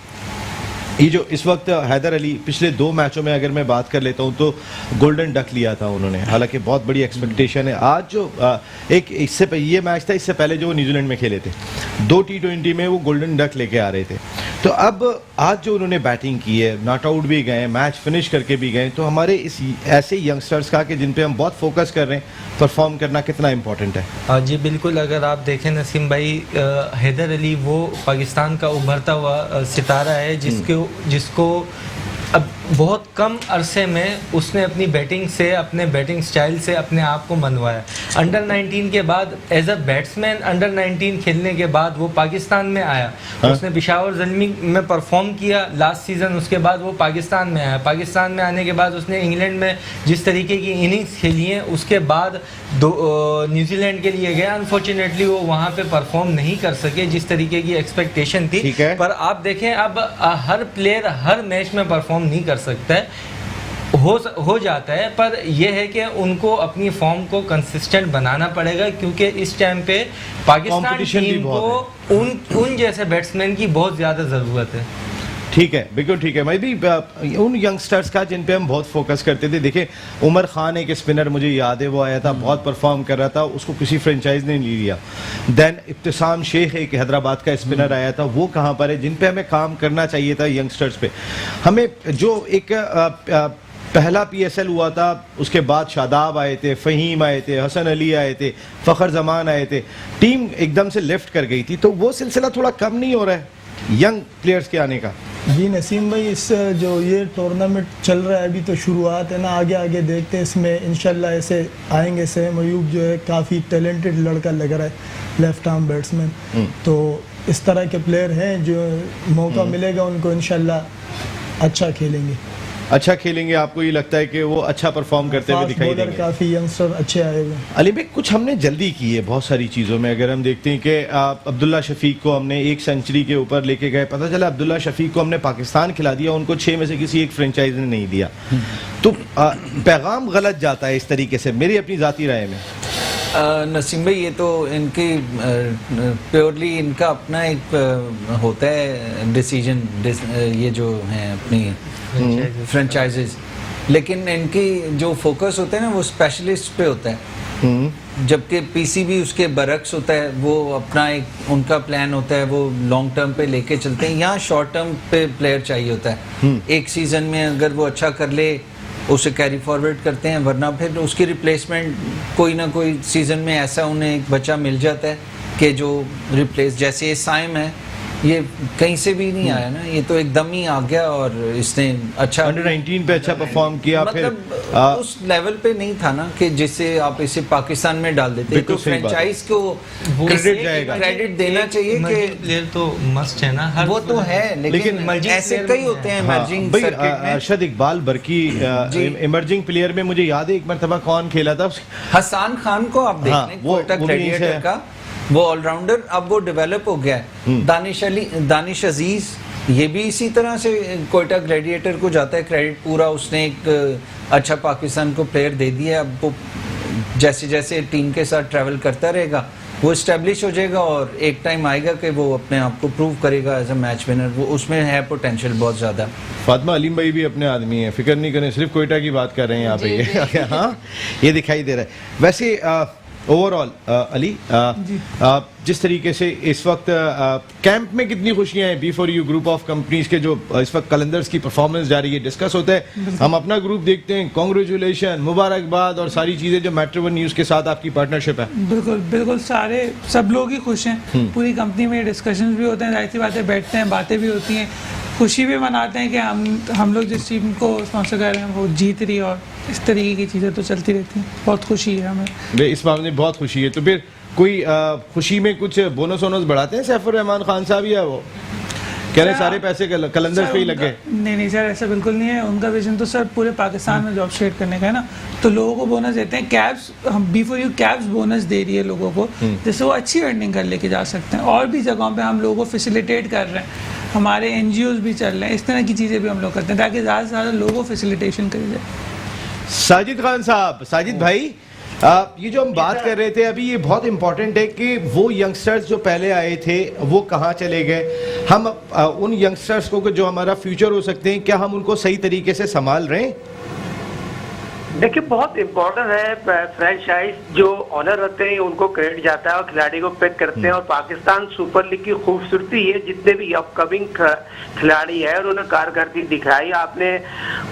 ये जो इस वक्त हैदर अली, पिछले 2 मैचों में अगर मैं बात कर लेता हूँ तो गोल्डन डक लिया था उन्होंने, हालांकि बहुत बड़ी एक्सपेक्टेशन है। आज जो एक ये मैच था, इससे पहले जो वो न्यूजीलैंड में खेले थे, 2 T20 में वो गोल्डन डक लेके आ रहे थे। तो अब आज जो उन्होंने बैटिंग की है, नॉट आउट भी गए, मैच फिनिश करके भी गए, तो हमारे इस ऐसे यंगस्टर्स का कि जिन पे हम बहुत फोकस कर रहे हैं, परफॉर्म करना कितना इंपॉर्टेंट है? जी बिल्कुल, अगर आप देखें नसीम भाई, हैदर अली वो पाकिस्तान का उभरता हुआ सितारा है जिसको अब बहुत कम अरसे में उसने अपनी बैटिंग से, अपने बैटिंग स्टाइल से अपने आप को मनवाया। अंडर 19 के बाद एज अ बैट्समैन अंडर 19 खेलने के बाद वो पाकिस्तान में आया। उसने पेशावर ज़ल्मी में परफॉर्म किया लास्ट सीज़न, उसके बाद वो पाकिस्तान में आया। पाकिस्तान में आने के बाद उसने इंग्लैंड में जिस तरीके की इनिंग्स खेली हैं, उसके बाद न्यूजीलैंड के लिए गया। अनफॉर्चुनेटली वो वहाँ पे परफॉर्म नहीं कर सके जिस तरीके की एक्सपेक्टेशन थी। पर आप देखें, अब हर प्लेयर हर मैच में परफॉर्म नहीं कर सकता है, हो जाता है, पर यह है कि उनको अपनी फॉर्म को कंसिस्टेंट बनाना पड़ेगा, क्योंकि इस टाइम पे पाकिस्तान टीम को उन जैसे बैट्समैन की बहुत ज़्यादा ज़रूरत है। ठीक है, बिल्कुल ठीक है। मैं भी उन यंगस्टर्स का जिन पे हम बहुत फोकस करते थे, देखिए उमर खान एक स्पिनर मुझे याद है, वो आया था, बहुत परफॉर्म कर रहा था, उसको किसी फ्रेंचाइज ने नहीं लिया। देन इब्तिसाम शेख एक हैदराबाद का स्पिनर आया था, वो कहाँ पर है? जिन पे हमें काम करना चाहिए था यंगस्टर्स पे। हमें जो एक पहला PSL हुआ था, उसके बाद शादाब आए थे, फ़हीम आए थे, हसन अली आए थे, फ़खर जमान आए थे, टीम एकदम से लेफ्ट कर गई थी। तो वो सिलसिला थोड़ा कम नहीं हो रहा है यंग प्लेयर्स के आने का? जी नसीम भाई, इस जो ये टूर्नामेंट चल रहा है अभी तो शुरुआत है ना, आगे आगे देखते हैं इसमें इंशाल्लाह ऐसे आएंगे। सेम अयूब जो है काफ़ी टैलेंटेड लड़का लग रहा है, लेफ्ट आर्म बैट्समैन। तो इस तरह के प्लेयर हैं जो मौका मिलेगा उनको इंशाल्लाह अच्छा खेलेंगे। अच्छा खेलेंगे, आपको ये लगता है कि वो अच्छा परफॉर्म करते हुए दिखाई देंगे? काफ़ी यंगस्टर अच्छे आए हुए। अली भाई, कुछ हमने जल्दी की है बहुत सारी चीज़ों में। अगर हम देखते हैं कि अब्दुल्ला शफीक को हमने 1 सेंचुरी के ऊपर लेके गए, पता चला अब्दुल्ला शफीक को हमने पाकिस्तान खिला दिया, उनको 6 में से किसी एक फ्रेंचाइज ने नहीं दिया। तो पैगाम गलत जाता है इस तरीके से, मेरी अपनी ज़ाती राय में। नसीम भाई, ये तो इनकी प्योरली इनका अपना एक होता है डिसीजन, ये जो हैं अपनी फ्रेंचाइजेस, लेकिन इनकी जो फोकस होता है ना वो स्पेशलिस्ट पे होता है, जबकि PCB उसके बरक्स होता है। वो अपना एक उनका प्लान होता है, वो लॉन्ग टर्म पे लेके चलते हैं। यहाँ शॉर्ट टर्म पे प्लेयर चाहिए होता है, एक सीज़न में अगर वो अच्छा कर ले उसे कैरी फॉरवर्ड करते हैं, वरना फिर उसकी रिप्लेसमेंट कोई ना कोई सीज़न में ऐसा उन्हें एक बच्चा मिल जाता है कि जो रिप्लेस, जैसे ये साइम है, ये कहीं से भी नहीं आया ना, ये तो एकदम ही आ गया और इसने अच्छा अंडर 19 पे अच्छा परफॉर्म किया। मतलब फिर उस लेवल पे नहीं था ना कि जिससे आप इसे पाकिस्तान में डाल देते। तो फ्रेंचाइज को क्रेडिट जाएगा, क्रेडिट देना चाहिए कि प्लेयर तो मस्ट है ना, वो तो है, लेकिन ऐसे कई होते हैं इमर्जिंग सर्किट में। अरशद इकबाल बरकी इमर्जिंग प्लेयर में मुझे याद है एक मरतबा कौन खेला था, हसन खान को आप देख लें, कोयटा ग्लैडिएटर का वो ऑलराउंडर, अब वो डेवलप हो गया है। दानिश अजीज ये भी इसी तरह से कोयटा ग्लैडिएटर को जाता है क्रेडिट पूरा, उसने एक अच्छा पाकिस्तान को प्लेयर दे दिया। अब वो जैसे जैसे टीम के साथ ट्रैवल करता रहेगा वो इस्टेब्लिश हो जाएगा और एक टाइम आएगा कि वो अपने आप को प्रूव करेगा एज अ मैच विनर। वो उसमें है पोटेंशियल बहुत ज़्यादा। फातिमा अलीम भाई भी अपने आदमी है, फिक्र नहीं करें, सिर्फ कोयटा की बात कर रहे हैं यहाँ पे। हाँ, ये दिखाई दे रहा है। वैसे ओवरऑल अली, जिस तरीके से इस वक्त कैंप में कितनी खुशियां हैं बी4U ग्रुप ऑफ कंपनीज के जो इस वक्त कलंदर्स की परफॉर्मेंस जा रही है, डिस्कस होता है, हम अपना ग्रुप देखते हैं, कांग्रेचुलेशन, मुबारकबाद और सारी चीजें जो मैट्रो न्यूज के साथ आपकी पार्टनरशिप है। बिल्कुल बिल्कुल, सब लोग ही खुश हैं, पूरी कंपनी में डिस्कशंस भी होते हैं, जाहिर सी बातें, बैठते हैं, बातें भी होती हैं, खुशी भी मनाते हैं कि हम लोग जिस टीम को स्पॉन्सर कर रहे हैं वो जीत रही है, और इस तरीके की चीज़ें तो चलती रहती हैं। बहुत खुशी है हमें, इस मामले में बहुत खुशी है। तो फिर कोई खुशी में कुछ बोनस वोनस बढ़ाते हैं सैफुर रहमान खान साहब, या वो कह रहे सारे पैसे कलंदर्स पे ही लगे? नहीं सर, ऐसा बिल्कुल नहीं है। उनका विजन तो सर पूरे पाकिस्तान में जॉब क्रिएट करने का है ना, तो लोगों को बोनस देते हैं। कैब्स, हम बी4U कैब्स बोनस दे रही है लोगों को, जिससे वो अच्छी अर्निंग कर लेके जा सकते हैं। और भी जगहों पे हम लोगों को फैसिलिटेट कर रहे हैं, हमारे NGOs भी चल रहे हैं, इस तरह की चीज़ें भी हम लोग करते हैं ताकि ज़्यादा से ज़्यादा लोगों को फैसिलिटेशन करी जाए। साजिद खान साहब, साजिद भाई, ये जो हम बात कर रहे थे अभी, ये बहुत इंपॉर्टेंट है कि वो यंगस्टर्स जो पहले आए थे वो कहाँ चले गए। हम उन यंगस्टर्स को जो हमारा फ्यूचर हो सकते हैं, क्या हम उनको सही तरीके से संभाल रहे हैं? देखिए, बहुत इम्पोर्टेंट है, फ्रेंचाइज जो ऑनर होते हैं उनको क्रेडिट जाता है और खिलाड़ी को पिक करते हैं। और पाकिस्तान सुपर लीग की खूबसूरती है, जितने भी अपकमिंग खिलाड़ी है उन्होंने कारकर्दगी दिखाई। आपने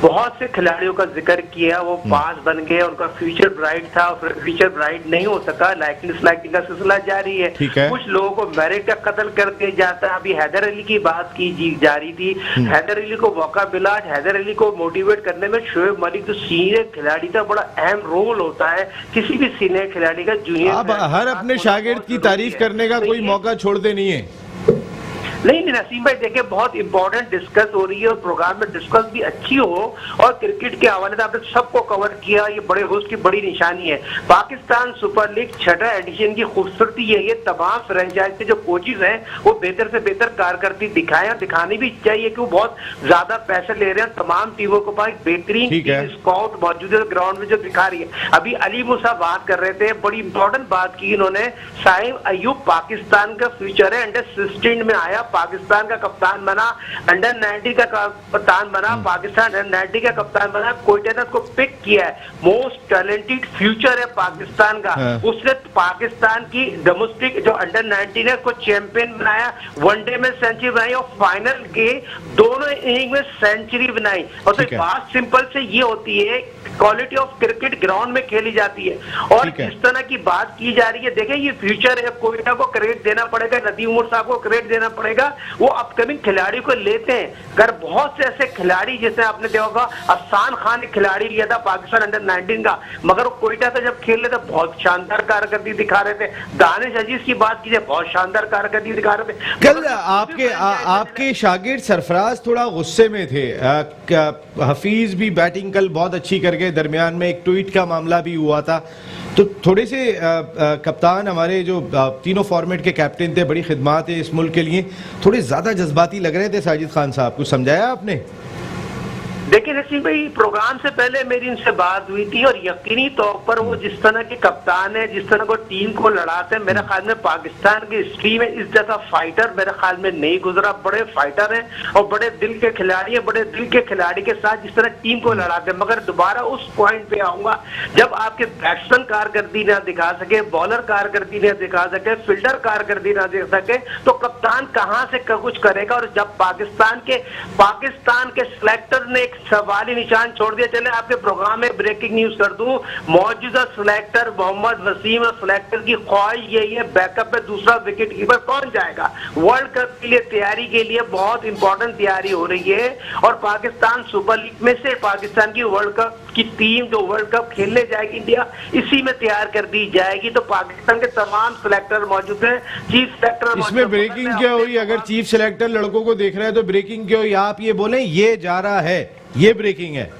बहुत से खिलाड़ियों का जिक्र किया, वो पास बन गए, उनका फ्यूचर ब्राइट था, फ्यूचर ब्राइट नहीं हो सका, लाइकिंग का सिलसिला जारी है। कुछ लोगों को मेरिट का कत्ल कर दिया जाता है। अभी हैदर अली की बात की जा रही थी, हैदर अली को मौका मिला, हैदर अली को मोटिवेट करने में शोएब मलिक जो सीनियर खिलाड़ी का बड़ा अहम रोल होता है किसी भी सीनियर खिलाड़ी का। जूनियर आप हर अपने शागिर्द की तारीफ करने का कोई मौका छोड़ते नहीं है। नहीं नसीम भाई, देखिए बहुत इंपॉर्टेंट डिस्कस हो रही है और प्रोग्राम में डिस्कस भी अच्छी हो, और क्रिकेट के हवाले से आपने सबको कवर किया, ये बड़े होस्ट की बड़ी निशानी है। पाकिस्तान सुपर लीग 6ठा एडिशन की खूबसूरती है, ये तमाम फ्रेंचाइज के जो कोचेज हैं वो बेहतर से बेहतर कारकर्दगी दिखाएं, और दिखानी भी चाहिए कि वो बहुत ज्यादा पैसे ले रहे हैं। तमाम टीमों के पास बेहतरीन स्काउट मौजूद है ग्राउंड में जो दिखा रही है। अभी अली मूसा बात कर रहे थे, बड़ी इंपॉर्टेंट बात की इन्होंने, साहिब अयूब पाकिस्तान का फ्यूचर है, अंडर 16 में आया, पाकिस्तान का कप्तान बना, अंडर 19 का कप्तान बना, पाकिस्तान अंडर 19 का कप्तान बना, कोयटा ने उसको पिक किया है। मोस्ट टैलेंटेड फ्यूचर है पाकिस्तान का। उसने पाकिस्तान की डोमेस्टिक जो अंडर 19 है उसको चैंपियन बनाया, वनडे में सेंचुरी बनाई और फाइनल के दोनों इनिंग में सेंचुरी बनाई। और तो बात सिंपल से ये होती है, क्वालिटी ऑफ क्रिकेट ग्राउंड में खेली जाती है, और इस तरह की बात की जा रही है। देखिए ये फ्यूचर है, कोयटा को क्रेडिट देना पड़ेगा, नदीम उमर साहब को क्रेडिट देना पड़ेगा, वो अपकमिंग खिलाड़ी को लेते हैं। अगर बहुत से ऐसे खिलाड़ी, जैसे आपने देखा होगा अफसान खान एक खिलाड़ी लिया था पाकिस्तान अंडर 19 का, मगर वो कोयटा से जब खेल रहे थे बहुत शानदार कारकर्दगी दिखा रहे थे। दानिश अजीज की बात कीजिए, बहुत शानदार कारकर्दगी दिखा रहे थे। कल आपके शागिर्द सरफराज थोड़ा गुस्से में थे, हफीज भी बैटिंग कल बहुत अच्छी करके, दरमियान में एक ट्वीट का मामला भी हुआ था, तो थोड़े से कप्तान हमारे जो तीनों फॉर्मेट के कैप्टन थे, बड़ी खिदमत है इस मुल्क के लिए, थोड़े ज्यादा जज्बाती लग रहे थे साजिद खान साहब, कुछ समझाया आपने? देखिए नसीम भाई, प्रोग्राम से पहले मेरी इनसे बात हुई थी, और यकीनी तौर पर वो जिस तरह के कप्तान है, जिस तरह को टीम को लड़ाते हैं, मेरे ख्याल में पाकिस्तान की हिस्ट्री में इस जैसा फाइटर मेरे ख्याल में नहीं गुजरा। बड़े फाइटर हैं और बड़े दिल के खिलाड़ी हैं, बड़े दिल के खिलाड़ी के साथ जिस तरह टीम को लड़ाते हैं। मगर दोबारा उस पॉइंट पे आऊंगा, जब आपके बैट्समैन कारकर्दगी ना दिखा सके, बॉलर कारकर्दगी ना दिखा सके, फील्डर कारकर्दगी ना दिखा सके, तो कप्तान कहां से कुछ करेगा। और जब पाकिस्तान के सिलेक्टर ने सवाली निशान छोड़ दिया। चले आपके प्रोग्राम में ब्रेकिंग न्यूज कर दूं, मौजूदा सिलेक्टर मोहम्मद वसीम सिलेक्टर की ख्वाहिश यही है, बैकअप पे दूसरा विकेट कीपर कौन जाएगा। वर्ल्ड कप के लिए तैयारी के लिए बहुत इंपॉर्टेंट तैयारी हो रही है, और पाकिस्तान सुपर लीग में से पाकिस्तान की वर्ल्ड कप की टीम जो वर्ल्ड कप खेलने जाएगी इंडिया, इसी में तैयार कर दी जाएगी। तो पाकिस्तान के तमाम सिलेक्टर मौजूद हैं, चीफ सिलेक्टर। इसमें ब्रेकिंग क्या हुई? अगर चीफ सिलेक्टर लड़कों को देख रहे हैं तो ब्रेकिंग क्या हुई? आप ये बोलें ये जा रहा है, ये ब्रेकिंग है।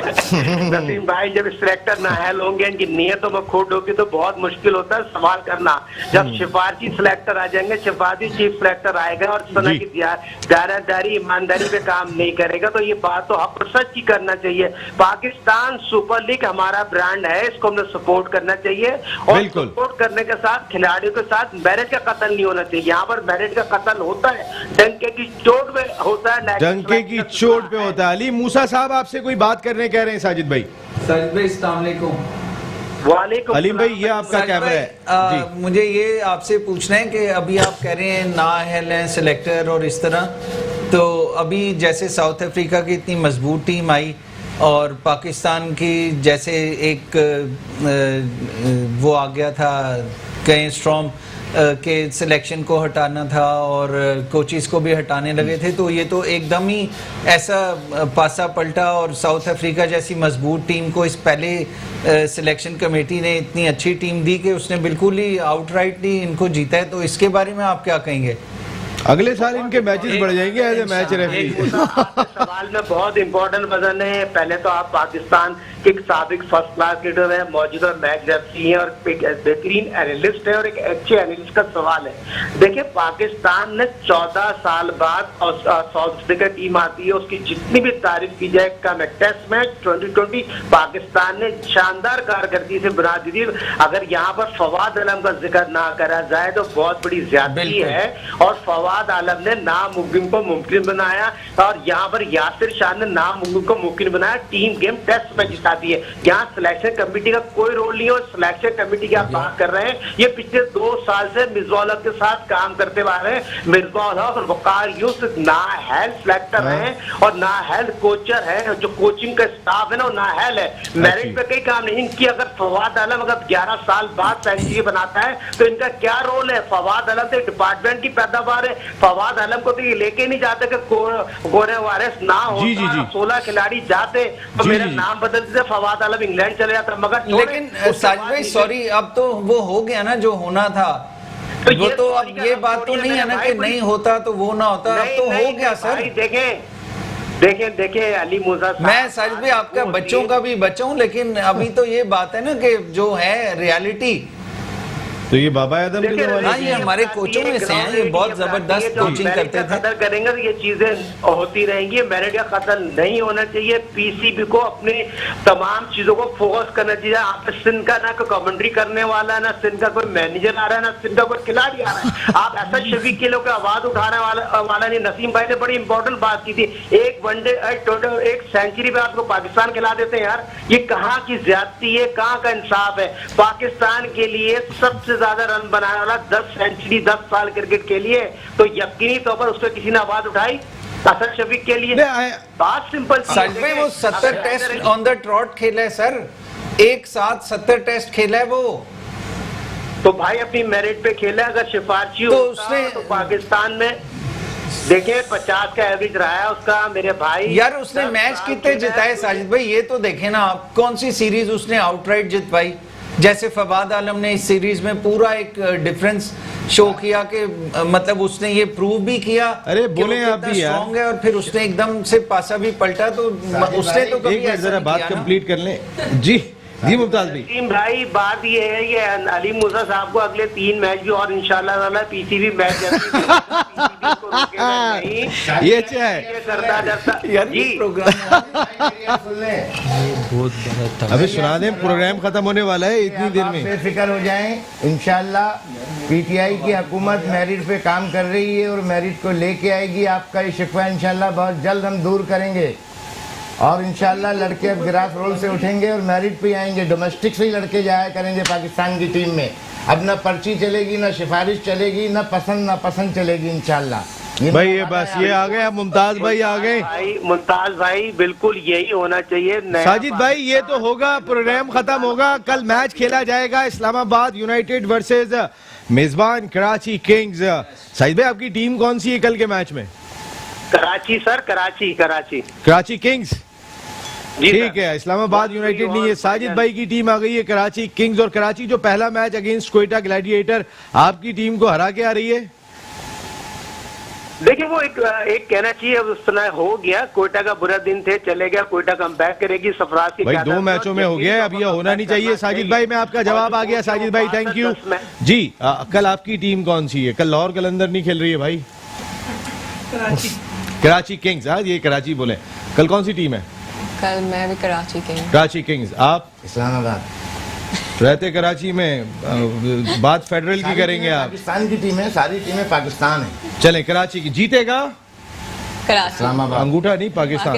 नसीम भाई, जब सिलेक्टर नाअहल होंगे, इनकी नीयतों में खोट होगी तो बहुत मुश्किल होता है सवाल करना। जब सिफारशी सिलेक्टर आ जाएंगे, सिफारशी चीफ सिलेक्टर आएगा और सना की दायरादारी ईमानदारी पे काम नहीं करेगा, तो ये बात तो हक सच ही करना चाहिए। पाकिस्तान सुपर लीग हमारा ब्रांड है, इसको हमने सपोर्ट करना चाहिए, और सपोर्ट करने के साथ खिलाड़ियों के साथ मेरिट का कत्ल नहीं होना चाहिए। यहाँ पर मेरिट का कत्ल होता है, डंके की चोट पे होता है, डंके की चोट पे होता है। अली मूसा साहब आपसे कोई बात करने कह रहे हैं साजिद भाई। साजिद भाई, अस्सलाम वालेकुम। वालेकुम अलीम भाई ये आपका साजिद कैमरा भाई, है जी। मुझे ये आपसे पूछना है कि अभी आप कह रहे हैं नाअहल हैं सिलेक्टर और इस तरह, तो अभी जैसे साउथ अफ्रीका की इतनी मजबूत टीम आई और पाकिस्तान की जैसे एक वो आ गया था कहीं स्ट्रॉम के सिलेक्शन को हटाना था और कोचिस को भी हटाने लगे थे, तो ये तो एकदम ही ऐसा पासा पलटा और साउथ अफ्रीका जैसी मजबूत टीम को इस पहले सिलेक्शन कमेटी ने इतनी अच्छी टीम दी कि उसने बिल्कुल ही आउटराइटली इनको जीता है, तो इसके बारे में आप क्या कहेंगे? अगले साल इनके मैचेस बढ़ जाएंगे एज ए मैच रेफरी। सवाल में बहुत इंपॉर्टेंट वजन है। पहले तो आप पाकिस्तान के एक साबिक फर्स्ट क्लास लीडर है, मौजूदा मैच रेफरी है और एक बेहतरीन एनालिस्ट है और एक अच्छे एनालिस्ट का सवाल है। देखिए पाकिस्तान ने 14 साल बाद साउथ अफ्रीका टीम आती है, उसकी जितनी भी तारीफ की जाए कम है। टेस्ट मैच 2020 पाकिस्तान ने शानदार कारकर्दगी से बना दी थी। अगर यहाँ पर फवाद आलम का जिक्र ना करा जाए तो बहुत बड़ी ज्यादती है और फवाद आलम ने नामुमकिन को मुमकिन बनाया और यहाँ पर यासिर शाह ने नामुमकिन को मुमकिन बनाया। टीम गेम टेस्ट में जिताती है। यहाँ सिलेक्शन कमेटी का कोई रोल नहीं है और सिलेक्शन कमेटी की आप बात कर रहे हैं, ये पिछले 2 साल से मिर्जा के साथ काम करते आ रहे हैं। मिर्जा और वकार यूसुफ नाअहल सिलेक्टर हैं और नाअहल कोचर है, जो कोचिंग का स्टाफ है ना वो नाअहल है। मेरिट पे कई काम नहीं इनकी। अगर फवाद आलम अगर 11 साल बाद सेंचुरी बनाता है तो इनका क्या रोल है? फवाद आलम तो डिपार्टमेंट की पैदावार है। फवाद आलम को तो ये लेके नहीं जाते कि गोरे वारिस ना होता, 16 खिलाड़ी जाते तो मेरा नाम बदल देते, फवाद आलम इंग्लैंड चले जाता। मगर लेकिन साजिद भाई सॉरी, अब तो वो हो गया ना जो होना था, वो तो अब ये बात तो नहीं है ना कि नहीं होता तो वो ना होता, अब तो हो गया सर। देखें अली मूसा, मैं साजिद भाई आपका बच्चों का भी बच्चा हूँ, लेकिन अभी तो ये बात है ना कि जो है रियलिटी, तो ये बाबा आदम के जमाने हाँ, ये हमारे कोचों में से हैं, ये बहुत जबरदस्त कोचिंग करते थे। कदर करेंगे तो ये चीजें होती रहेंगी। मेरिट का कदर नहीं होना चाहिए। पीसीबी को अपने तमाम चीजों को फोकस करना चाहिए। आप सिंध का ना कोई कमेंट्री करने वाला है, ना सिंध का कोई मैनेजर आ रहा है, ना सिंध का कोई खिलाड़ी आ रहा है। आप ऐसा शफीक के लोग आवाज उठाने वाला नहीं। नसीम भाई ने बड़ी इंपॉर्टेंट बात की थी, एक वनडे टोटल एक सेंचुरी पे आपको पाकिस्तान खिला देते हैं यार, ये कहाँ की ज्यादती है, कहाँ का इंसाफ है? पाकिस्तान के लिए सबसे ज्यादा रन बनाने वाला 10 सेंचुरी 10 साल क्रिकेट के लिए, तो यकीनी तौर पर उस पर किसी ने आवाज उठाई? असद शफीक के लिए बात सिंपल सी, वो 70 टेस्ट ऑन द ट्रॉट खेला है सर, एक साथ 70 टेस्ट खेला है वो, तो भाई अपनी मेरिट पे खेला। अगर सिफारशी तो होता उसने तो पाकिस्तान में देखिए 50 का एवरेज रहा है उसका मेरे भाई। यार उसने मैच कितने जिताए साजिद भाई, ये तो देखे ना आप, कौन सी सीरीज उसने आउटराइट जित पाई? जैसे फवाद आलम ने इस सीरीज में पूरा एक डिफरेंस शो किया कि मतलब उसने ये प्रूव भी किया, अरे बोले आप भी यार, स्ट्रांग है और फिर उसने एकदम से पासा भी पलटा, तो उसने तो कभी एक जरा बात कंप्लीट कर लें जी मुमताज भाई। बात ये है ये अली मूसा साहब को अगले 3 मैच भी और इंशाल्लाह ताला पीसीबी मैच ये अच्छा है करता जाता यार ये प्रोग्राम अभी सुना दें, प्रोग्राम खत्म होने वाला है इतनी देर में। बेफिक्र हो जाएं, इंशाल्लाह पीटीआई की हुकूमत मेरिट पे काम कर रही है और मेरिट को लेके आएगी। आपका ये शिकवा इंशाल्लाह बहुत जल्द हम दूर करेंगे और इंशाल्लाह लड़के अब ग्रास रोल से उठेंगे और मेरिट पे आएंगे। डोमेस्टिक से ही लड़के जाया करेंगे पाकिस्तान की टीम में। अब ना पर्ची चलेगी, ना सिफारिश चलेगी, ना पसंद चलेगी इंशाल्लाह। भाई ये बस ये आ गए, अब मुमताज भाई आ गए। मुमताज भाई बिल्कुल यही होना चाहिए। साजिद भाई ये तो होगा, प्रोग्राम खत्म होगा, कल मैच खेला जाएगा इस्लामाबाद यूनाइटेड वर्सेस मेजबान कराची किंग्स। साजिद भाई आपकी टीम कौन सी है कल के मैच में? Karachi sir, Karachi Kings. ठीक है, इस्लामाबाद यूनाइटेड नहीं है। साजिद भाई की टीम आ गई है कराची किंग्स, और कराची जो पहला मैच अगेंस्ट क्वेटा ग्लैडिएटर आपकी टीम को हरा के आ रही है। देखिए वो एक कहना चाहिए उस तरह हो गया, कोयटा का बुरा दिन थे, चले गया, कोयटा कम बैक करेगी। सरफराज की भाई 2 मैचों में हो गया, अब यह होना नहीं चाहिए। साजिद भाई में आपका जवाब आ गया। साजिद भाई थैंक यू जी। कल आपकी टीम कौन सी है? कल लाहौर कलंदर नहीं खेल रही है भाई, कराची किंग्स। आज ये कराची बोले, कल कौन सी टीम है? कल मैं भी कराची किंग्स। आप इस्लामाबाद रहते कराची में, बात फेडरल की करेंगे आप? पाकिस्तान की टीम है, सारी टीमें पाकिस्तान है। चलें कराची की जीतेगा कराची, इस्लामाबाद, अंगूठा नहीं पाकिस्तान।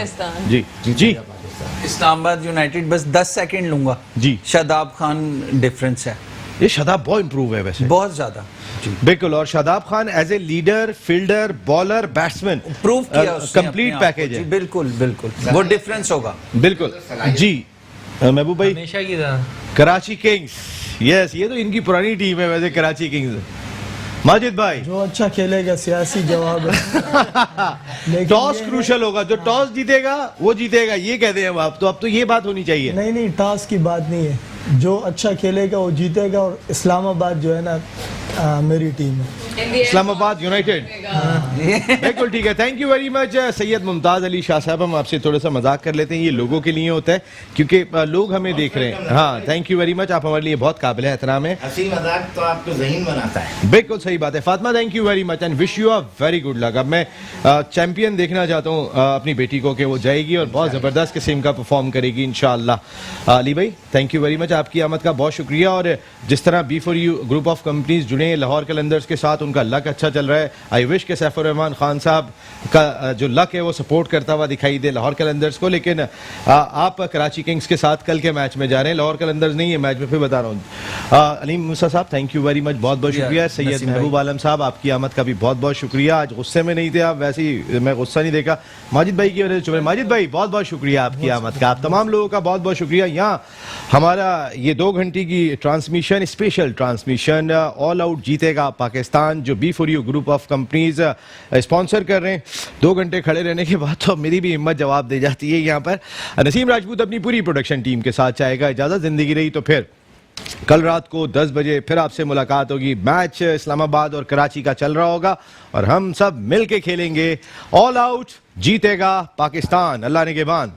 जी जीतेगा पाकिस्तान। इस्लामाबाद यूनाइटेड बस 10 सेकंड लूंगा जी। शादाब खान डिफरेंस है ये शादाब बहुत इंप्रूव है वैसे, बहुत ज्यादा जी। बिल्कुल। और Shadab Khan as a leader, fielder, bowler, batsman prove किया उसने कंप्लीट अपने आप पैकेज को, है। जी, बिल्कुल बिल्कुल वो डिफरेंस होगा। बिल्कुल जी। महबूब भाई, हमेशा की तरह कराची किंग्स, यस ये तो इनकी पुरानी टीम है वैसे, कराची किंग्स। माजिद भाई, जो अच्छा खेलेगा सियासी जवाब है। लेकिन टॉस ये क्रूशल होगा, जो टॉस जीतेगा वो जीतेगा, ये कहते हैं अब तो ये बात होनी चाहिए। नहीं नहीं, टॉस की बात नहीं है, जो अच्छा खेलेगा वो जीतेगा। और इस्लामाबाद जो है ना मेरी टीम है, इस्लामाबाद यूनाइटेड। बिल्कुल ठीक है, thank you very much Syed Mumtaz Ali Shah साहब। हम आपसे थोड़ा सा मजाक कर लेते हैं, ये लोगों के लिए होता है क्योंकि लोग हमें देख रहे हैं। हाँ, थैंक यू वेरी मच, आप हमारे लिए बहुत काबिल एहतराम है। हंसी मजाक तो आपको ज़हीन बनाता है। बिल्कुल सही बात है Fatima, thank you very much and wish you a very good luck. अब मैं चैंपियन देखना चाहता हूँ अपनी बेटी को कि वो जाएगी और बहुत ज़बरदस्त किस्म का परफॉर्म करेगी इंशाअल्लाह। अली भाई, थैंक यू वेरी मच, आपकी आमद का बहुत शुक्रिया। और जिस तरह B4U ग्रुप ऑफ कंपनीज जुड़े हैं लाहौर कलंदर्स के साथ, उनका लक अच्छा चल रहा है। आई विश के सैफुर रहमान खान साहब का जो लक है वो सपोर्ट करता हुआ दिखाई दे लाहौर कलंदर्स को। लेकिन आप कराची किंग्स के साथ कल के मैच में जा रहे हैं, लाहौर कलंदर्स नहीं है मैच में, फिर बता रहा हूँ। अलीम मूसा साहब, थैंक यू वेरी मच, बहुत बहुत शुक्रिया। सैयद महबूब आलम साहब, आपकी आमद का भी बहुत बहुत शुक्रिया। आज गुस्से में नहीं थे आप, वैसे ही मैं गुस्सा नहीं देखा माजिद भाई की वजह से। माजिद भाई, बहुत बहुत शुक्रिया आपकी आमद का, आप तमाम लोगों का बहुत बहुत शुक्रिया। यहाँ हमारा ये 2 घंटे की transmission, special transmission all out जीतेगा पाकिस्तान, जो B4U group of companies sponsor कर रहे हैं। 2 घंटे खड़े रहने के बाद तो मेरी भी हिम्मत जवाब दे जाती है। यहाँ पर नसीम राजपूत अपनी पूरी प्रोडक्शन टीम के साथ चाहेगा इजाज़त, जिंदगी रही तो फिर कल रात को 10 बजे फिर आपसे मुलाकात होगी। मैच इस्लामाबाद और कराची का चल रहा होगा और हम सब मिल के खेलेंगे। ऑल आउट जीतेगा पाकिस्तान, अल्लाह निगहबान।